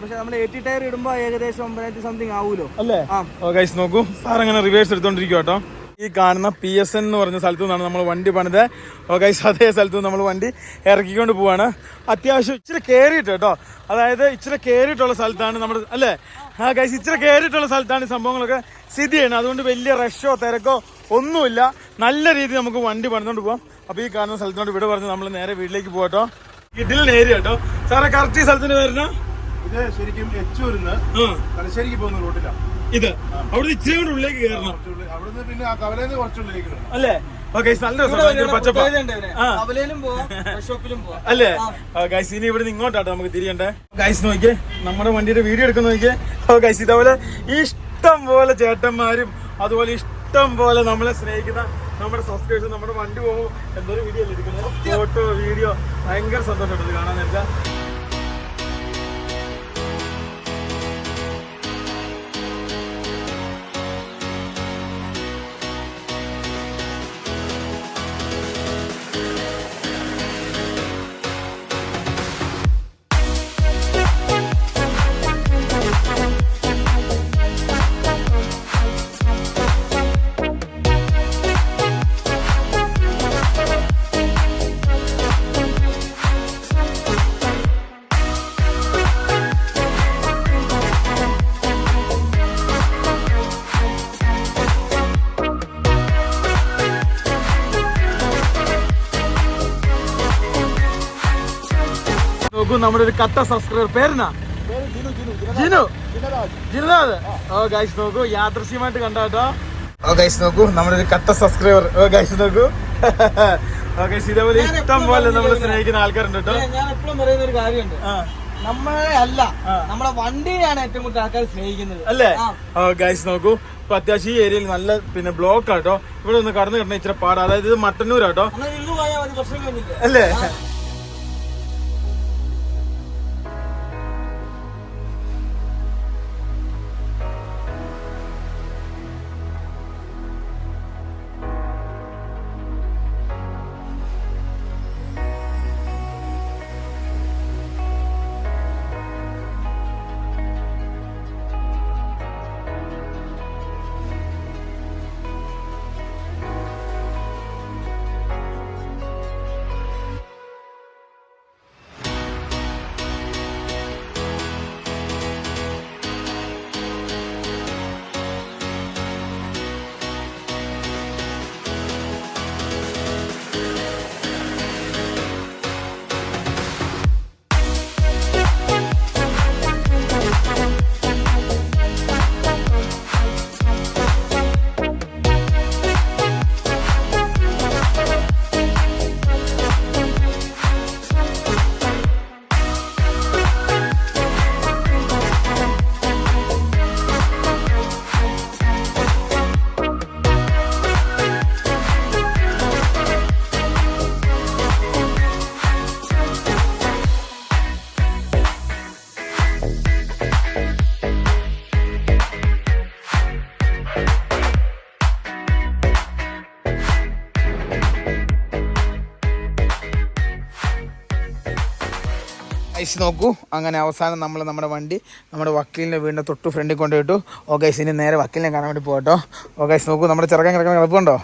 പക്ഷെ നമ്മൾ 80 ടയർ ഇടുമ്പോ ഏകദേശം 9000 സംതിങ് ആവൂലോ അല്ലേ? ഓ ഗൈസ് നോക്കൂ, സാർ അങ്ങനെ റിവേഴ്സ് എടുത്തോണ്ടിരിക്കും കേട്ടോ. ഈ കാണുന്ന PSN എന്ന് പറഞ്ഞ സ്ഥലത്തു നിന്നാണ് നമ്മൾ വണ്ടി പണിത്. ഗൈസ് അതേ സ്ഥലത്തു നിന്ന് നമ്മൾ വണ്ടി ഇറക്കിക്കൊണ്ട് പോവാണ്. അത്യാവശ്യം ഇച്ചിരി കയറിയിട്ട് കേട്ടോ, അതായത് ഇച്ചിരി കയറിയിട്ടുള്ള സ്ഥലത്താണ് നമ്മുടെ അല്ലേ ഗൈസ്, ഇച്ചിരി കയറിയിട്ടുള്ള സ്ഥലത്താണ് ഈ സംഭവങ്ങളൊക്കെ സ്ഥിതി ചെയ്യുന്നത്. അതുകൊണ്ട് വലിയ റഷോ തിരക്കോ ഒന്നുമില്ല, നല്ല രീതിയിൽ നമുക്ക് വണ്ടി പണിതുകൊണ്ട് പോകാം. അപ്പോൾ ഈ കാണുന്ന സ്ഥലത്തോട് ഇവിടെ പറഞ്ഞ് നമ്മൾ നേരെ വീട്ടിലേക്ക് പോകട്ടോ. ഇതിൽ ഏരിയ കേട്ടോ സാറേ. കറക്റ്റ് ഈ സ്ഥലത്തിന് വരുന്ന ഇത് ശരിക്കും എച്ചൂരിന്ന് തലശ്ശേരിക്ക് പോകുന്ന റൂട്ടിലാണ് ഇത്. അവിടെ ഇച്ചിരി കൂടെ ഉള്ളിലേക്ക് കയറണം, അവിടുന്ന് പിന്നെ ആ കവലയിൽ കുറച്ചുള്ളിലേക്ക് അല്ലേ? നല്ല രസം, പച്ചപ്പ അല്ലേ ഗൈസ്. ഇനി ഇവിടെ നിന്ന് ഇങ്ങോട്ടാട്ടോ നമുക്ക് തിരിയണ്ടേ. ഗൈസ് നോക്കിയേ, നമ്മുടെ വണ്ടിയുടെ വീഡിയോ എടുക്കുന്ന നോക്കിയേ. ഗൈസ് ഇതേപോലെ ഇഷ്ടം പോലെ ചേട്ടന്മാരും അതുപോലെ ഇഷ്ടം പോലെ നമ്മളെ സ്നേഹിക്കുന്ന നമ്മുടെ സബ്സ്ക്രൈബേഴ്സ് നമ്മുടെ വണ്ടി പോകുമ്പോൾ എന്തൊരു വീഡിയോ അല്ലേ എടുക്കുന്നത്, ഫോട്ടോ വീഡിയോ. ഭയങ്കര സന്തോഷമുണ്ട് കാണാൻ നേരത്തെ. നോക്കൂ, നമ്മുടെ ഒരു കട്ട സബ്സ്ക്രൈബർ പേരെന്നാ? ജിനു, ജിനുനാഥ്. ഗൈസ് നോക്കൂ, യാദൃശ്യമായിട്ട് കണ്ടാട്ടോ. ഗൈസ് നോക്കൂ, നമ്മുടെ ഒരു കട്ട സബ്സ്ക്രൈബർ. ഗൈസ് നോക്കൂ, ഇതേപോലെ ഇഷ്ടം പോലെ നമ്മൾ സ്നേഹിക്കുന്ന ആൾക്കാരുണ്ട് കേട്ടോ. ഞാൻ എപ്പോഴും പറയുന്ന ഒരു കാര്യമുണ്ട്, നമ്മളെ അല്ല നമ്മളെ വണ്ടിയാണ് ഏറ്റവും കൂടുതൽ ആൾക്കാർ സ്നേഹിക്കുന്നത് അല്ലേ? ഗൈസ് നോക്കൂ, ഇപ്പൊ അത്യാവശ്യം ഈ ഏരിയയിൽ നല്ല പിന്നെ ബ്ലോക്ക് ആട്ടോ. ഇവിടെ ഒന്ന് കടന്നു കിടന്ന ഇച്ചിരി പാടാ. അതായത് ഇത് മട്ടന്നൂരാട്ടോ അല്ലേ? ഗൈസ് നോക്കൂ, അങ്ങനെ അവസാനം നമ്മൾ നമ്മുടെ വണ്ടി നമ്മുടെ വക്കീലിൻ്റെ വീടിൻ്റെ തൊട്ട് ഫ്രണ്ടിൽ കൊണ്ടുപോയിട്ടു. ഗൈസ് ഇനി നേരെ വക്കീലിനെ കാണാൻ വേണ്ടി പോകട്ടോ. ഗൈസ് നോക്കൂ, നമ്മുടെ ചെറുക്കൻ കിടക്കുന്ന കിടപ്പുണ്ടോ?